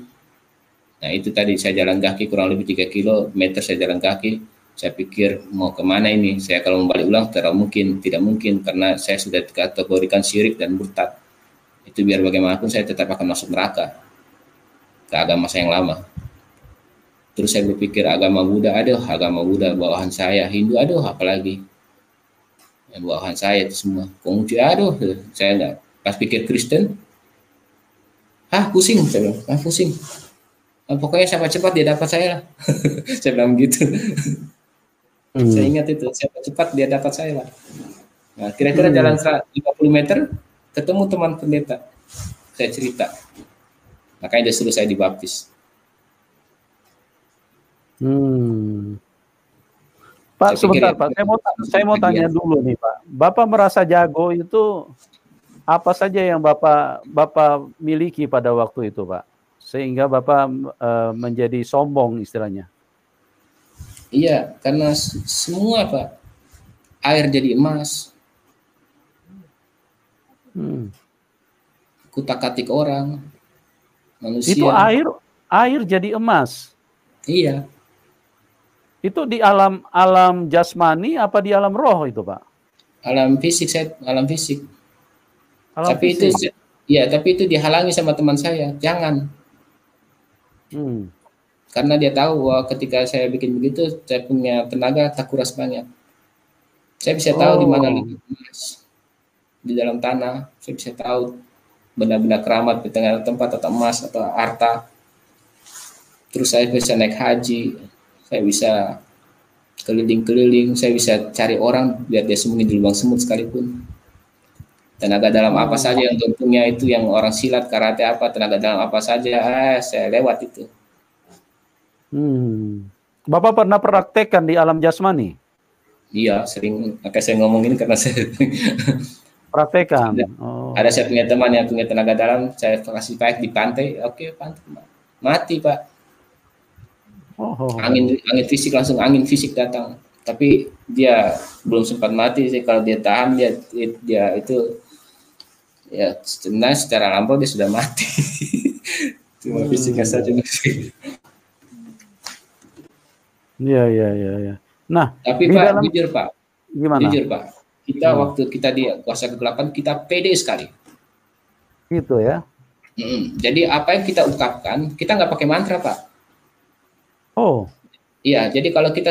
Nah itu tadi saya jalan kaki kurang lebih 3 kilometer saya jalan kaki. Saya pikir mau kemana ini? Saya kalau mau balik ulang tidak mungkin karena saya sudah dikategorikan syirik dan murtad. Itu biar bagaimanapun saya tetap akan masuk neraka ke agama saya yang lama. Terus saya berpikir agama Buddha bawahan saya, Hindu aduh apalagi yang bawahan saya itu semua. Konghucu aduh saya enggak. Pas pikir Kristen, pusing saya bilang, pusing. Pokoknya siapa cepat dia dapat saya lah. Saya bilang gitu. Saya ingat itu, siapa cepat dia dapat saya lah. Nah, kira-kira jalan 50 meter, ketemu teman pendeta. Saya cerita. Makanya dia suruh saya dibaptis. Pak, Saya pikir sebentar ya, Pak, saya mau tanya dulu nih Pak. Bapak merasa jago itu apa saja yang Bapak miliki pada waktu itu Pak? sehingga Bapak menjadi sombong istilahnya. Iya, karena semua Pak, air jadi emas, kutak-katik orang, manusia. Itu air jadi emas. Iya. Itu di alam jasmani apa di alam roh itu, Pak? Alam fisik, alam fisik. Tapi fisik. tapi itu dihalangi sama teman saya, jangan. Karena dia tahu bahwa ketika saya bikin begitu, saya punya tenaga tak kuras banyak. Saya bisa tahu di mana emas di dalam tanah. Saya bisa tahu benda-benda keramat di tengah tempat atau emas atau harta. Terus saya bisa naik haji, saya bisa keliling-keliling, saya bisa cari orang biar dia sembunyi di lubang semut sekalipun. Tenaga dalam apa saja yang tentunya itu, yang orang silat, karate apa, tenaga dalam apa saja, saya lewat itu. Bapak pernah praktekkan di alam jasmani? Iya, sering. Makanya saya ngomongin karena saya praktekkan. Ada saya punya teman yang punya tenaga dalam, saya kasih baik di pantai, oke, pantai mati Pak. Angin fisik, langsung angin fisik datang, tapi dia belum sempat mati sih. Kalau dia tahan, dia itu ya sebenarnya secara lampau dia sudah mati. Cuma fisiknya saja masih. Iya. Nah, tapi Pak, jujur Pak, gimana? Jujur Pak, kita waktu kita di kuasa kegelapan, kita pede sekali. Gitu ya. Jadi apa yang kita ungkapkan, kita nggak pakai mantra Pak. Iya, jadi kalau kita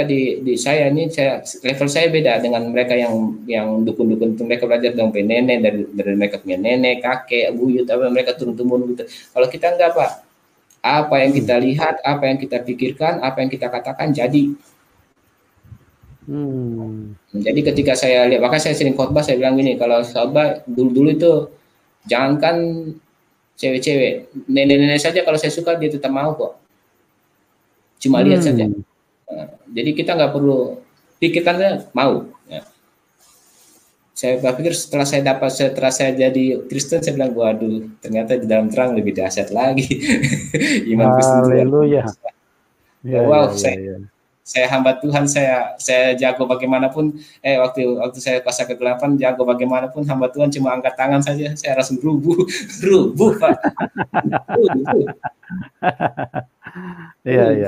di saya level saya beda dengan mereka yang dukun-dukun itu. Mereka belajar dengan nenek, dari mereka punya nenek, kakek, buyut, apa mereka turun-temurun gitu. Kalau kita enggak Pak, apa yang kita lihat, apa yang kita pikirkan, apa yang kita katakan jadi. Jadi ketika saya lihat, maka saya sering khotbah, saya bilang gini, kalau khotbah dulu itu jangankan cewek-cewek, nenek-nenek saja kalau saya suka dia tetap mau kok. Cuma lihat saja. Jadi kita nggak perlu pikirkannya, mau. Ya. Saya pikir setelah saya jadi Kristen, saya bilang, waduh, ternyata di dalam terang lebih dahsyat lagi. Iman Kristen. Haleluya. Wow, saya hamba Tuhan, saya jago bagaimanapun. Waktu saya kuasa kegelapan, jago bagaimanapun, hamba Tuhan cuma angkat tangan saja, saya langsung rubuh Pak. Iya.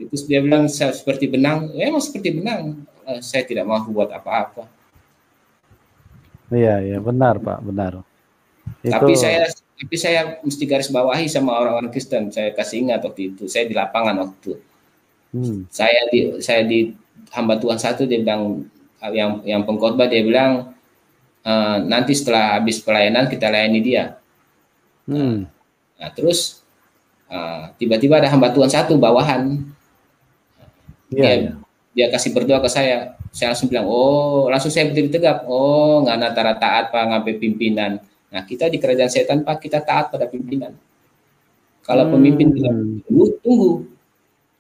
Terus dia bilang saya seperti benang. Emang seperti benang. Saya tidak mau buat apa-apa. Iya, benar Pak, benar. Tapi saya mesti garis bawahi sama orang-orang Kristen. Saya kasih ingat waktu itu. Saya di lapangan waktu itu. Saya di hamba Tuhan satu, dia bilang, yang pengkhotbah, dia bilang, nanti setelah habis pelayanan kita layani dia. Nah, terus tiba-tiba ada hamba Tuhan satu bawahan, dia kasih berdoa ke saya langsung bilang, langsung saya berdiri tegap, nggak antara taat Pak ngapain pimpinan. Nah, kita di kerajaan setan Pak, kita taat pada pimpinan. Kalau pemimpin tunggu,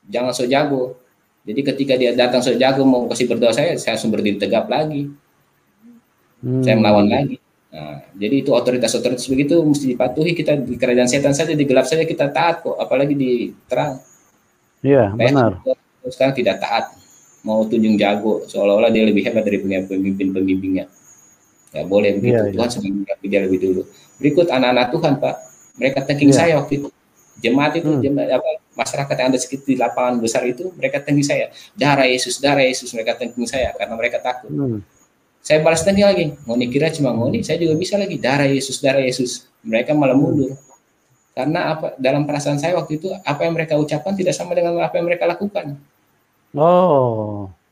jangan so jago. Jadi ketika dia datang so jago mau kasih berdoa saya langsung berdiri tegap lagi, saya melawan lagi. Nah, jadi itu otoritas begitu mesti dipatuhi. Kita di kerajaan setan saja, di gelap saja kita taat kok, apalagi di terang. Iya, benar. Sekarang tidak taat, mau tunjung jago, seolah-olah dia lebih hebat dari pemimpin-pemimpinnya. Nggak boleh begitu. Tuhan sudah dia lebih dulu. Berikut anak-anak Tuhan Pak, mereka thanking saya waktu itu. Jemaat itu, masyarakat yang ada sekitar di lapangan besar itu, mereka thanking saya. Darah Yesus, mereka thanking saya karena mereka takut. Saya balas tadi lagi, Ngoni kira cuma Ngoni, saya juga bisa lagi, darah Yesus. Mereka malah mundur. Karena apa? Dalam perasaan saya waktu itu, apa yang mereka ucapkan tidak sama dengan apa yang mereka lakukan.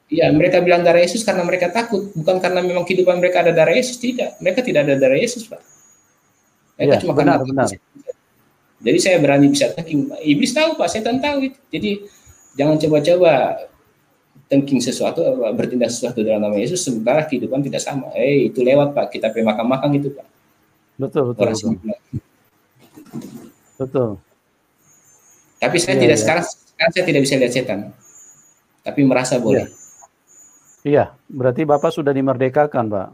Iya, mereka bilang darah Yesus karena mereka takut, bukan karena memang kehidupan mereka ada darah Yesus, tidak. Mereka tidak ada darah Yesus, Pak. Mereka cuma benar. Jadi saya berani bisa thinking. Iblis tahu Pak, setan tahu itu. Jadi jangan coba-coba thinking sesuatu, bertindak sesuatu dalam nama Yesus sementara kehidupan tidak sama. Itu lewat Pak, kita pergi makan-makan gitu Pak. Betul. Tapi saya sekarang saya tidak bisa lihat setan. Tapi merasa boleh. Iya, berarti Bapak sudah dimerdekakan Pak.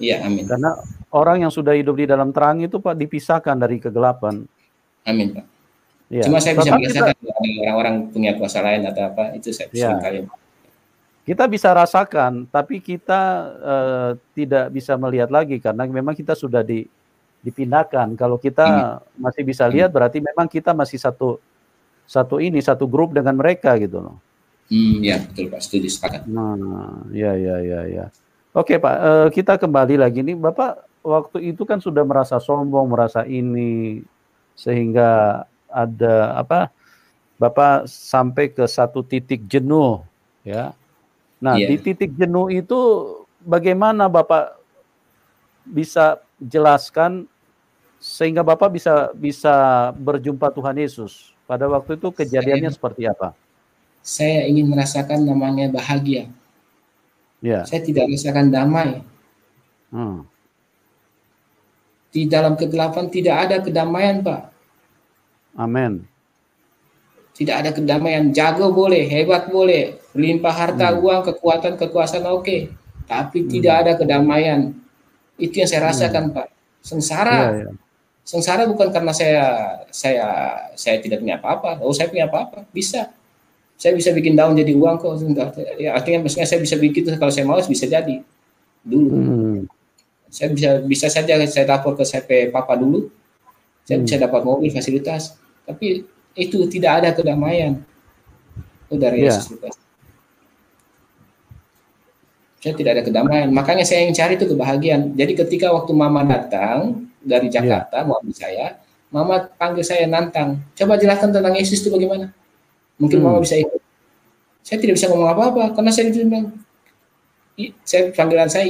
Iya, amin. Karena orang yang sudah hidup di dalam terang itu Pak dipisahkan dari kegelapan. Amin, Pak. Ya. Cuma saya bisa merasakan ada orang-orang punya kuasa lain atau apa, itu saya seringkali. Kita bisa rasakan, tapi kita tidak bisa melihat lagi karena memang kita sudah dipindahkan. Kalau kita masih bisa lihat, berarti memang kita masih satu grup dengan mereka gitu loh. Ya betul Pak, setuju, sepakat. Nah, ya. Oke Pak, kita kembali lagi nih, Bapak waktu itu kan sudah merasa sombong, merasa ini, sehingga ada apa? Bapak sampai ke satu titik jenuh, ya. Nah, di titik jenuh itu bagaimana Bapak bisa jelaskan sehingga Bapak bisa berjumpa Tuhan Yesus? Pada waktu itu kejadiannya seperti apa? Saya ingin merasakan namanya bahagia. Ya. Saya tidak merasakan damai. Di dalam kegelapan tidak ada kedamaian, Pak. Amin. Tidak ada kedamaian. Jago boleh, hebat boleh, limpah harta, uang, kekuatan, kekuasaan oke. Tapi tidak ada kedamaian. Itu yang saya rasakan, Pak. Sengsara. Sengsara bukan karena saya tidak punya apa-apa. Oh, saya punya apa-apa. Bisa. Saya bisa bikin daun jadi uang kok. Ya, artinya maksudnya saya bisa bikin itu kalau saya mau bisa jadi. Dulu. Saya bisa saja saya lapor ke CP Papa dulu. Saya bisa dapat mobil fasilitas. Tapi itu tidak ada kedamaian. Itu dari Yesus lupa. Saya tidak ada kedamaian. Makanya saya yang cari itu kebahagiaan. Jadi ketika waktu Mama datang dari Jakarta, mau ambil saya, Mama panggil saya nantang. Coba jelaskan tentang Yesus itu bagaimana. Mungkin Mama bisa ikut. Saya tidak bisa ngomong apa-apa karena saya bilang, panggilan saya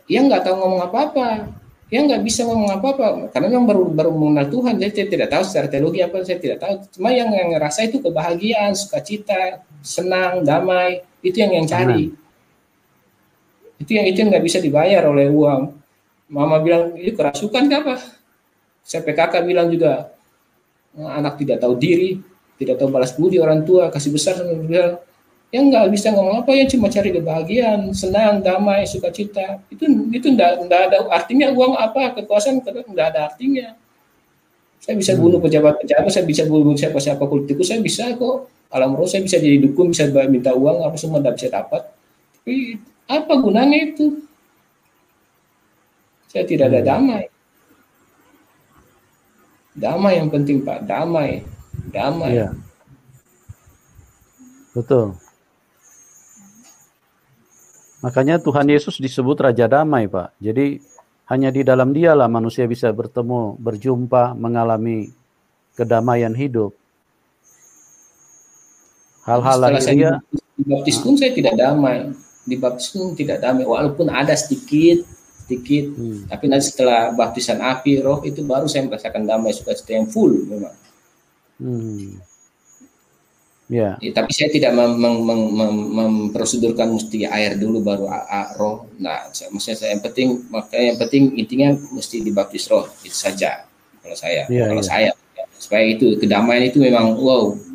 Yang nggak tahu ngomong apa-apa. Yang nggak bisa ngomong apa-apa karena yang baru mengenal Tuhan, saya tidak tahu secara teologi apa, saya tidak tahu. Cuma yang ngerasa itu kebahagiaan, sukacita, senang, damai, itu yang cari. Itu yang nggak bisa dibayar oleh uang. Mama bilang itu kerasukan apa? Sampai kakak bilang juga anak tidak tahu diri, tidak tahu balas budi orang tua, kasih besar sama bilang yang nggak bisa ngomong apa, yang cuma cari kebahagiaan, senang, damai, sukacita. Itu nggak ada artinya uang apa, kekuasaan nggak ada artinya. Saya bisa bunuh pejabat-pejabat, saya bisa bunuh siapa-siapa politikus, saya bisa kok. Alam roh saya bisa jadi dukun, bisa minta uang apa semua nggak bisa dapat. Tapi apa gunanya itu? Saya tidak ada damai. Damai yang penting Pak, damai. Iya. Betul. Makanya Tuhan Yesus disebut Raja Damai, Pak. Jadi hanya di dalam Dialah manusia bisa bertemu, berjumpa, mengalami kedamaian hidup. Hal-hal lahiriah. Dibaptis pun saya tidak damai. Dibaptis pun tidak damai, walaupun ada sedikit. Tapi nanti setelah baptisan api roh itu baru saya merasakan damai, sukacita yang full memang. Ya, tapi saya tidak memprosedurkan mesti air dulu baru roh. Nah, maksudnya yang penting intinya mesti dibaptis roh itu saja. Kalau saya, saya supaya itu kedamaian itu memang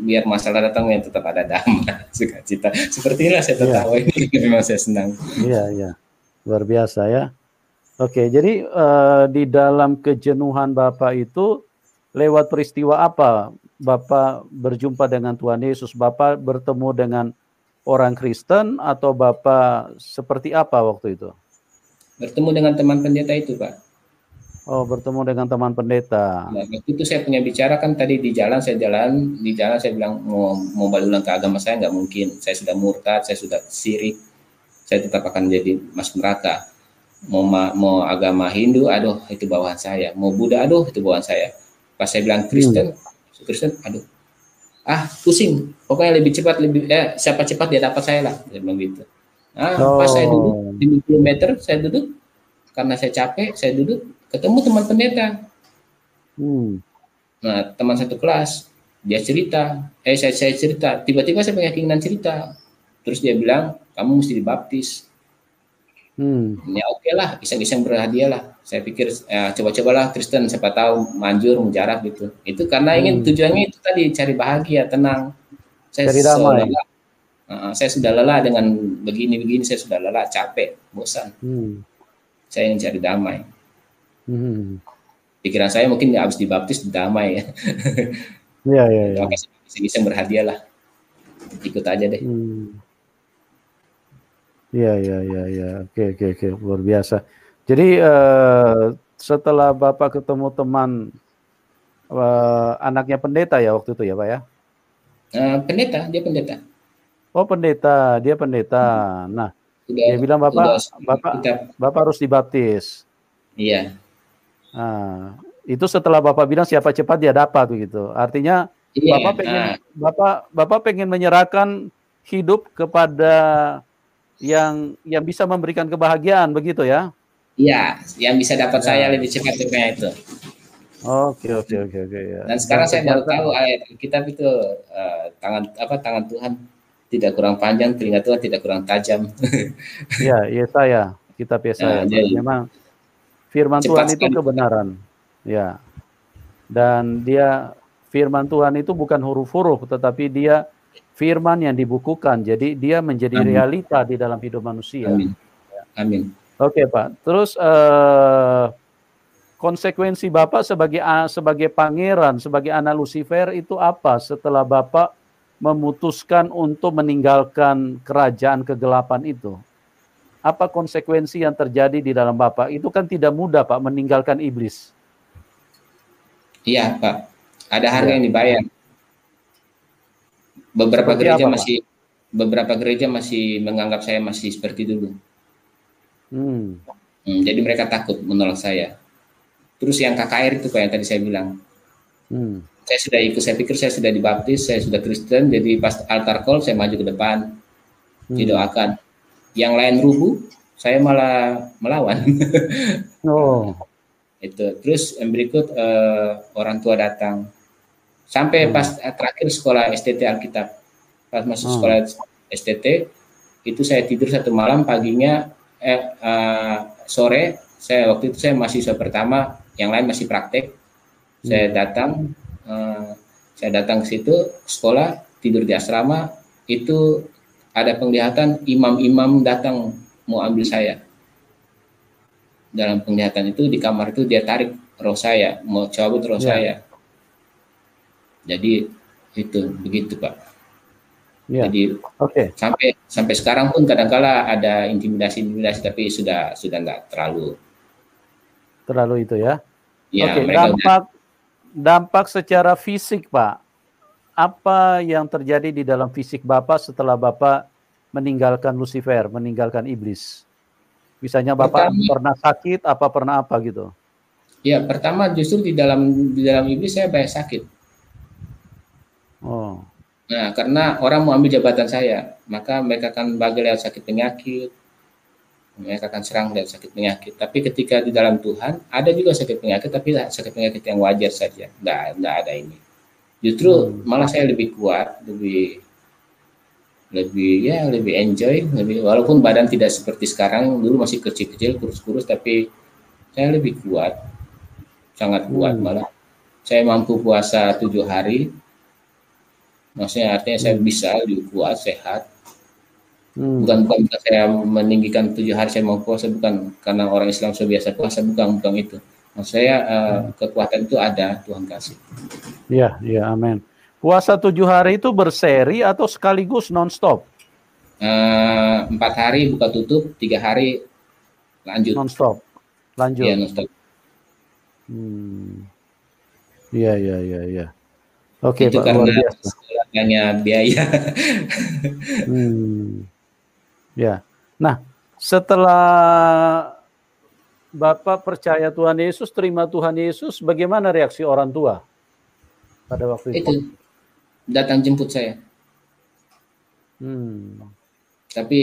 biar masalah datang yang tetap ada damai, sukacita. Seperti inilah saya tertawa ini memang saya senang. Iya, luar biasa ya. Oke, jadi di dalam kejenuhan Bapak itu lewat peristiwa apa Bapak berjumpa dengan Tuhan Yesus? Bapak bertemu dengan orang Kristen atau Bapak seperti apa waktu itu? Bertemu dengan teman pendeta itu, Pak. Oh, bertemu dengan teman pendeta. Nah, waktu itu saya punya bicara kan tadi di jalan saya bilang mau balik ulang ke agama saya nggak mungkin. Saya sudah murtad, saya sudah syirik. Saya tetap akan jadi masuk neraka. Mau agama Hindu, aduh itu bawaan saya. Mau Buddha, aduh itu bawaan saya. Pas saya bilang Kristen, aduh, pusing. Pokoknya lebih cepat, siapa cepat dia dapat saya lah, saya bilang gitu. Pas saya duduk 50 meter, saya duduk karena saya capek, saya duduk, ketemu teman pendeta. Nah, teman satu kelas, dia cerita, saya cerita, tiba-tiba saya punya keinginan cerita. Terus dia bilang, kamu mesti dibaptis. Ya oke lah, iseng-iseng berhadiah lah. Saya pikir coba-cobalah Kristen, siapa tahu manjur, mujarab gitu. Itu karena tujuannya itu tadi cari bahagia, tenang. Saya sudah lelah dengan begini-begini, saya sudah lelah, capek, bosan. Saya ingin cari damai. pikiran saya mungkin habis dibaptis damai ya. Iya, iya, iya. Maka iseng-iseng berhadiah lah, ikut aja deh. Iya, iya, iya, iya. Oke, luar biasa. Jadi setelah Bapak ketemu teman anaknya pendeta ya waktu itu ya Pak ya? Pendeta, dia pendeta. Oh pendeta, dia pendeta. Nah, dia bilang Bapak harus dibaptis. Iya. Nah, itu setelah Bapak bilang siapa cepat dia dapat begitu. Artinya iya, Bapak pengen menyerahkan hidup kepada yang bisa memberikan kebahagiaan begitu ya? Iya, yang bisa dapat saya lebih cepat daripada itu. Oke. Ya. Dan sekarang saya baru tahu ayat kitab itu tangan Tuhan tidak kurang panjang, telinga Tuhan tidak kurang tajam. Iya, Yesaya, kitab Yesaya. Memang firman Tuhan itu kebenaran. Ya. Dan dia firman Tuhan itu bukan huruf-huruf, tetapi dia firman yang dibukukan. Jadi dia menjadi realita di dalam hidup manusia. Amin. Oke, Pak. Terus konsekuensi Bapak sebagai pangeran, sebagai anak Lucifer itu apa setelah Bapak memutuskan untuk meninggalkan kerajaan kegelapan itu? Apa konsekuensi yang terjadi di dalam Bapak? Itu kan tidak mudah, Pak, meninggalkan iblis. Iya, Pak. Ada harga yang dibayar. Beberapa gereja masih menganggap saya masih seperti dulu. Jadi mereka takut menolak saya. Terus yang KKR itu Pak yang tadi saya bilang. Saya sudah ikut, saya pikir saya sudah dibaptis, saya sudah Kristen, jadi pas altar call saya maju ke depan, didoakan. Yang lain rubuh, saya malah melawan. Itu. Terus yang berikut orang tua datang. Sampai pas terakhir sekolah STT Alkitab. Pas masuk sekolah STT, itu saya tidur satu malam, paginya sore, waktu itu saya mahasiswa pertama, yang lain masih praktek. Saya datang ke situ sekolah, tidur di asrama, itu ada penglihatan imam-imam datang mau ambil saya. Dalam penglihatan itu di kamar itu dia tarik roh saya, mau cabut roh saya. Jadi itu begitu Pak. Jadi sampai sekarang pun kadang-kala ada intimidasi tapi sudah nggak terlalu itu ya. Dampak secara fisik Pak, apa yang terjadi di dalam fisik Bapak setelah Bapak meninggalkan Lucifer, meninggalkan iblis? Misalnya Bapak pernah sakit, pernah apa gitu? Ya, pertama justru di dalam iblis saya banyak sakit. Nah, karena orang mau ambil jabatan saya, maka mereka akan bagi lewat sakit penyakit, mereka akan serang lewat sakit penyakit. Tapi ketika di dalam Tuhan, ada juga sakit penyakit, tapi sakit penyakit yang wajar saja, nggak ada ini. Justru malah saya lebih kuat, lebih enjoy, walaupun badan tidak seperti sekarang, dulu masih kecil-kecil, kurus-kurus, tapi saya lebih kuat, sangat kuat malah. Saya mampu puasa 7 hari, maksudnya artinya saya bisa lebih kuat, sehat. Bukan saya meninggikan 7 hari saya mau puasa, bukan karena orang Islam sudah biasa puasa, bukan itu. Maksud saya kekuatan itu ada, Tuhan kasih. Iya, amin. Puasa 7 hari itu berseri atau sekaligus non-stop? 4 hari buka tutup, 3 hari lanjut. Non-stop, lanjut. Iya, non-stop. Iya. Oke, itu Pak, karena luar biasa. Sekolahnya biaya. Ya. Nah, setelah Bapak percaya Tuhan Yesus, terima Tuhan Yesus, bagaimana reaksi orang tua pada waktu itu? Datang jemput saya. Tapi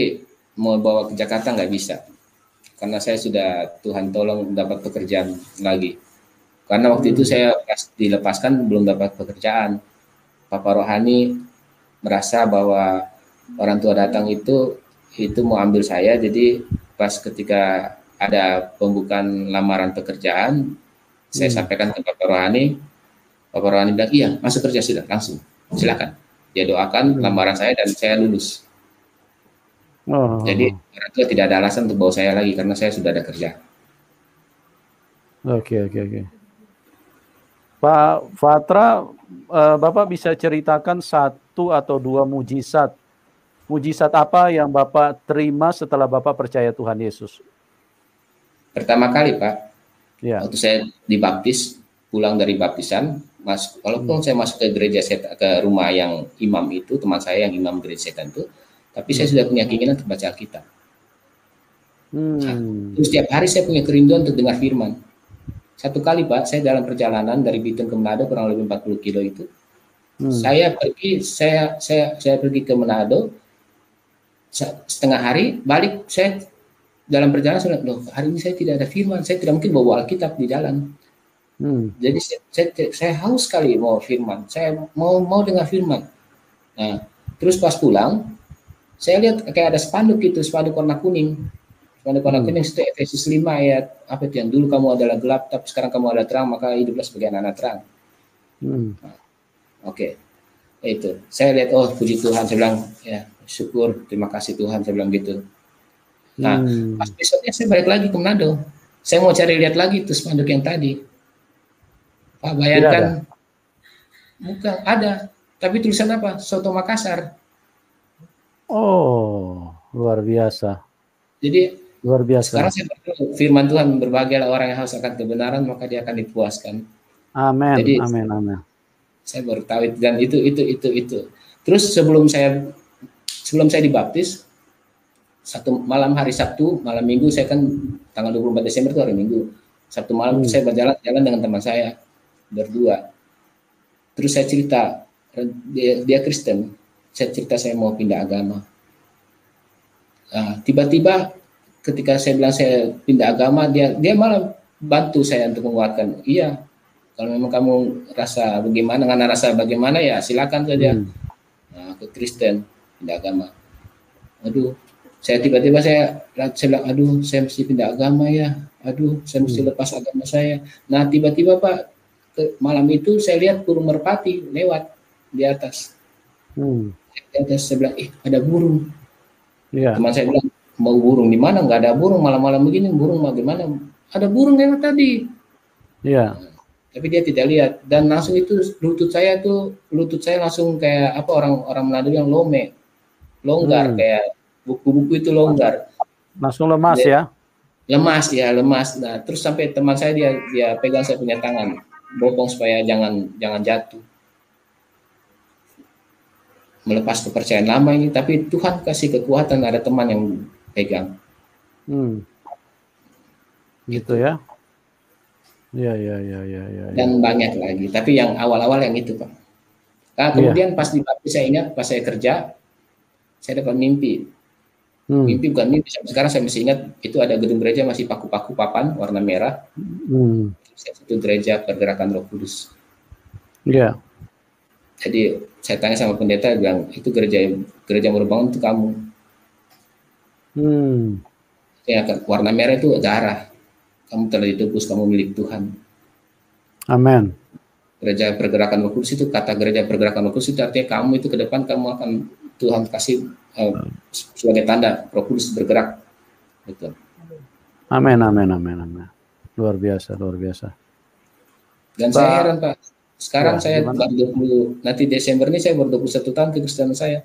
mau bawa ke Jakarta nggak bisa, karena saya sudah Tuhan tolong dapat pekerjaan lagi. Karena waktu itu saya pas dilepaskan belum dapat pekerjaan. Papa Rohani merasa bahwa orang tua datang itu mau ambil saya. Jadi pas ketika ada pembukaan lamaran pekerjaan, saya sampaikan ke Papa Rohani. Papa Rohani bilang, iya masuk kerja sudah, langsung silakan. Dia doakan lamaran saya dan saya lulus. Jadi orang tua tidak ada alasan untuk bawa saya lagi karena saya sudah ada kerja. Oke. Pak Fatra, Bapak bisa ceritakan 1 atau 2 mujizat. Mujizat apa yang Bapak terima setelah Bapak percaya Tuhan Yesus? Pertama kali, Pak, Ya. waktu saya dibaptis, pulang dari baptisan, walaupun saya masuk ke gereja setan, ke rumah yang imam itu, teman saya yang imam gereja setan itu, tapi saya sudah punya keinginan untuk baca Alkitab. Terus setiap hari saya punya kerinduan untuk dengar firman. Satu kali, Pak, saya dalam perjalanan dari Bitung ke Manado kurang lebih 40 kilo itu, saya pergi ke Manado, setengah hari balik, saya dalam perjalanan loh, hari ini saya tidak ada firman, saya tidak mungkin bawa Alkitab di jalan. Jadi saya haus sekali mau firman, saya mau dengar firman. Nah, terus pas pulang, saya lihat kayak ada spanduk gitu, spanduk warna kuning. Spanduk warna kuning itu Efesus 5 ayat apa itu, yang dulu kamu adalah gelap, tapi sekarang kamu adalah terang, maka hiduplah sebagai anak-anak terang. Nah, Oke. Itu. Saya lihat, oh puji Tuhan, saya bilang, ya syukur, terima kasih Tuhan, saya bilang gitu. Nah, pas besoknya saya balik lagi ke Manado. Saya mau cari lihat lagi itu spanduk yang tadi. Pak, bayangkan, bukan ada, tapi tulisan apa? Soto Makassar. Oh, luar biasa. Jadi luar biasa. Sekarang saya berdoa, firman Tuhan, berbahagialah orang yang haus akan kebenaran, maka dia akan dipuaskan. Amin. Jadi, amin. Saya baru tahu itu, dan itu. Terus sebelum saya dibaptis, malam hari Sabtu, malam Minggu, saya kan tanggal 24 Desember itu hari Minggu. Sabtu malam saya berjalan dengan teman saya berdua. Terus saya cerita, dia Kristen, saya cerita saya mau pindah agama. Tiba-tiba ketika saya bilang saya pindah agama, dia malah bantu saya untuk menguatkan. Iya, kalau memang kamu rasa bagaimana, karena rasa bagaimana ya silakan saja. Ke Kristen, pindah agama. Aduh, tiba-tiba saya bilang, aduh, saya mesti pindah agama ya. Aduh, saya mesti lepas agama saya. Nah, tiba-tiba Pak, malam itu saya lihat burung merpati lewat di atas. Di atas saya bilang, ada burung. Teman saya bilang, mau burung di mana? Nggak ada burung, malam-malam begini burung bagaimana? Ada burung lewat tadi. Tapi dia tidak lihat, dan langsung itu lutut saya langsung kayak apa, orang Manado yang longgar, kayak buku-buku itu longgar. Langsung lemas ya? Lemas. Nah, terus sampai teman saya dia pegang saya punya tangan, bopong supaya jangan jatuh. Melepas kepercayaan lama ini, tapi Tuhan kasih kekuatan, ada teman yang pegang. Gitu ya? Ya. Dan banyak lagi, tapi yang awal-awal yang itu, Pak. Nah, kemudian pas dibaptis saya ingat, pas saya kerja, saya dapat mimpi. Mimpi bukan mimpi, sekarang saya masih ingat, itu ada gedung gereja masih paku-paku papan warna merah. Itu gereja pergerakan Roh Kudus. Iya. Jadi saya tanya sama pendeta, bilang itu gereja baru bangun untuk kamu. Ya, warna merah itu darah. Kamu telah ditebus, kamu milik Tuhan. Amin. Gereja pergerakan Roh Kudus itu, kata gereja pergerakan Roh Kudus itu artinya kamu itu ke depan kamu akan Tuhan kasih sebagai tanda Roh Kudus bergerak. Betul. Amin. Luar biasa. Dan saya heran, Pak. Sekarang saya nanti Desember ini saya baru 21 tahun kekristenan saya.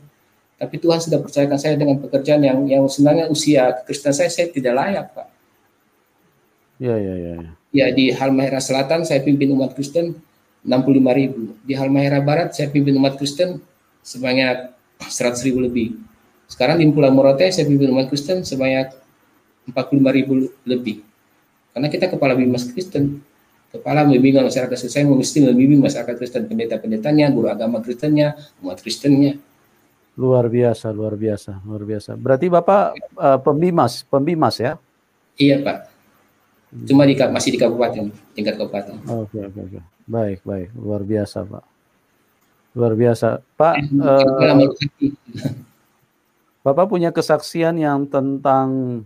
Tapi Tuhan sudah percayakan saya dengan pekerjaan yang sebenarnya usia kekristenan saya tidak layak, Pak. Ya. Ya, di Halmahera Selatan saya pimpin umat Kristen 65.000. Di Halmahera Barat saya pimpin umat Kristen sebanyak 100.000 lebih. Sekarang di Pulau Morotai saya pimpin umat Kristen sebanyak 45.000 lebih. Karena kita kepala bimas Kristen, kepala membimbing masyarakat Kristen, saya mesti membimbing masyarakat Kristen, pendeta-pendetanya, guru agama Kristennya, umat Kristennya. Luar biasa. Berarti Bapak pembimas ya? Iya, Pak. Cuma masih di kabupaten, tingkat kabupaten. Oke. Baik. Luar biasa, Pak. Luar biasa. Pak, Bapak punya kesaksian yang tentang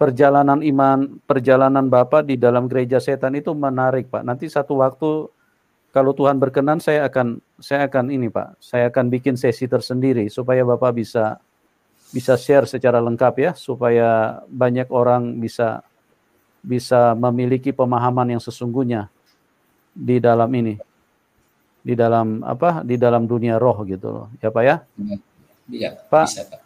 perjalanan iman, perjalanan Bapak di dalam gereja setan itu menarik, Pak. Nanti satu waktu kalau Tuhan berkenan saya akan ini, Pak. Saya akan bikin sesi tersendiri supaya Bapak bisa share secara lengkap ya, supaya banyak orang bisa memiliki pemahaman yang sesungguhnya di dalam ini, di dalam apa? Di dalam dunia roh gitu loh, ya Pak ya? Iya, Pak. bisa Pak.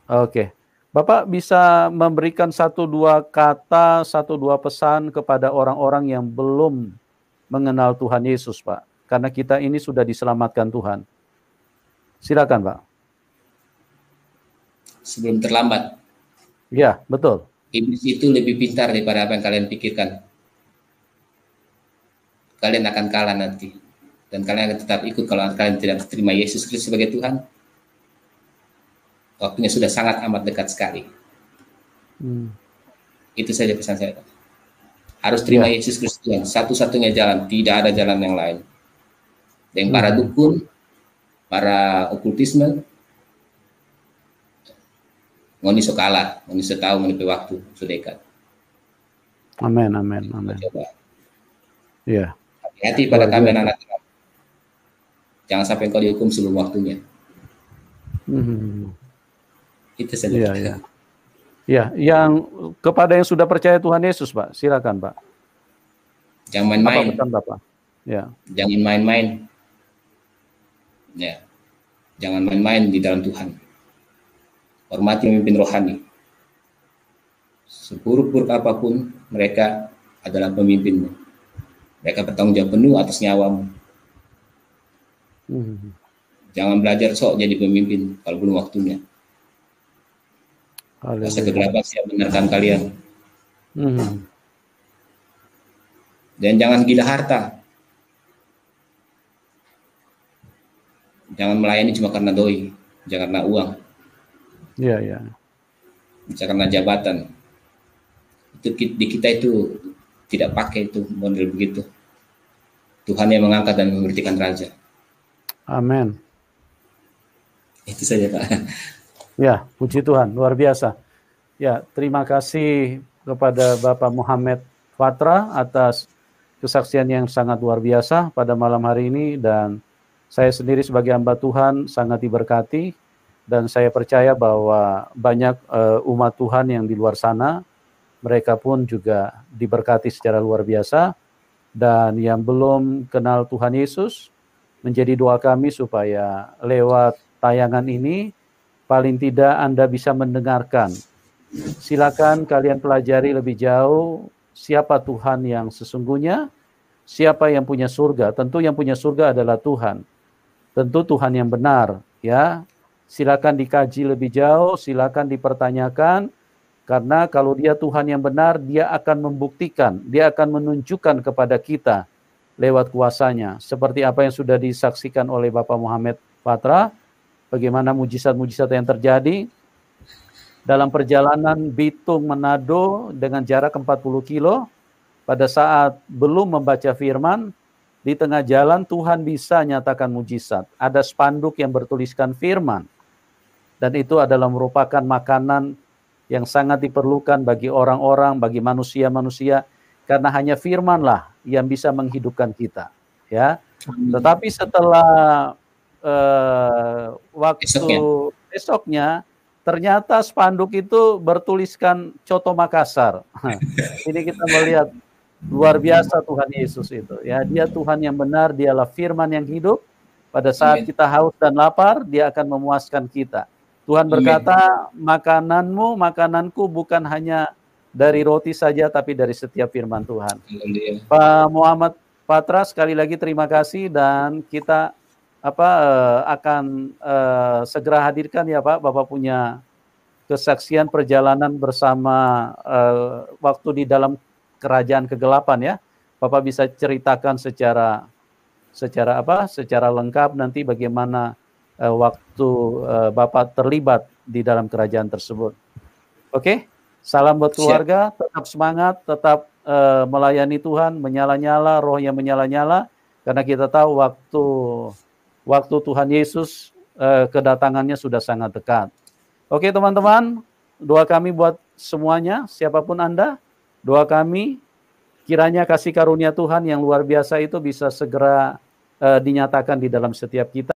Oke, Bapak bisa memberikan 1-2 kata, 1-2 pesan kepada orang-orang yang belum mengenal Tuhan Yesus, Pak. Karena kita ini sudah diselamatkan Tuhan. Silakan, Pak. Sebelum terlambat. Ya, betul. Iblis itu lebih pintar daripada apa yang kalian pikirkan. Kalian akan kalah nanti. Dan kalian akan tetap ikut kalau kalian tidak terima Yesus Kristus sebagai Tuhan. Waktunya sudah sangat amat dekat sekali. Itu saja pesan saya. Harus terima Yesus Kristus Tuhan. Satu-satunya jalan. Tidak ada jalan yang lain. Dan para dukun, para okultisme, ngoni so kalah, ngoni so tahu menepi waktu sudah dekat. Amin, amin, amin. Iya. Hati-hati pada kami anak-anak. Jangan sampai kau dihukum sebelum waktunya. Itu saja. Iya, iya. Ya, yang kepada yang sudah percaya Tuhan Yesus, Pak, silakan, Pak. Jangan main-main. Apa pesan Bapak? Ya. Jangan main-main. Ya. Jangan main-main di dalam Tuhan. Hormati pemimpin rohani. Seburuk-buruk apapun, mereka adalah pemimpinmu. Mereka bertanggung jawab penuh atas nyawamu. Jangan belajar sok jadi pemimpin kalau belum waktunya. Masa kegelapan siap benarkan kalian. Dan jangan gila harta. Jangan melayani cuma karena doi, jangan karena uang. Iya, iya. Bisa karena jabatan. Itu di kita itu tidak pakai itu model begitu. Tuhan yang mengangkat dan memberikan raja. Amin. Itu saja Pak. Ya, puji Tuhan, luar biasa. Ya, terima kasih kepada Bapak Muhammad Fatra atas kesaksian yang sangat luar biasa pada malam hari ini, dan saya sendiri sebagai hamba Tuhan sangat diberkati, dan saya percaya bahwa banyak umat Tuhan yang di luar sana, mereka pun juga diberkati secara luar biasa. Dan yang belum kenal Tuhan Yesus, menjadi doa kami supaya lewat tayangan ini, paling tidak Anda bisa mendengarkan. Silakan kalian pelajari lebih jauh siapa Tuhan yang sesungguhnya, siapa yang punya surga. Tentu yang punya surga adalah Tuhan. Tentu Tuhan yang benar, ya. Silakan dikaji lebih jauh, silakan dipertanyakan, karena kalau dia Tuhan yang benar, dia akan membuktikan, dia akan menunjukkan kepada kita lewat kuasanya, seperti apa yang sudah disaksikan oleh Bapak Muhammad Fatra, bagaimana mujizat-mujizat yang terjadi dalam perjalanan Bitung Manado dengan jarak 40 kilo, pada saat belum membaca firman, di tengah jalan Tuhan bisa nyatakan mujizat. Ada spanduk yang bertuliskan firman, dan itu adalah merupakan makanan yang sangat diperlukan bagi orang-orang, bagi manusia-manusia, karena hanya firmanlah yang bisa menghidupkan kita, ya. Tetapi setelah waktu esoknya, ternyata spanduk itu bertuliskan Coto Makassar. Ini kita melihat luar biasa Tuhan Yesus itu, ya. Dia Tuhan yang benar, dialah firman yang hidup. Pada saat kita haus dan lapar, dia akan memuaskan kita. Tuhan berkata, makananmu, makananku bukan hanya dari roti saja, tapi dari setiap firman Tuhan. Pak Muhammad Fatra, sekali lagi terima kasih, dan kita akan segera hadirkan ya Pak. Bapak punya kesaksian perjalanan bersama waktu di dalam kerajaan kegelapan, ya. Bapak bisa ceritakan secara lengkap nanti bagaimana waktu Bapak terlibat di dalam kerajaan tersebut. Oke, salam buat keluarga, tetap semangat, tetap melayani Tuhan, menyala-nyala, roh yang menyala-nyala, karena kita tahu waktu Tuhan Yesus kedatangannya sudah sangat dekat. Oke teman-teman, doa kami buat semuanya, siapapun Anda, doa kami kiranya kasih karunia Tuhan yang luar biasa itu bisa segera dinyatakan di dalam setiap kita.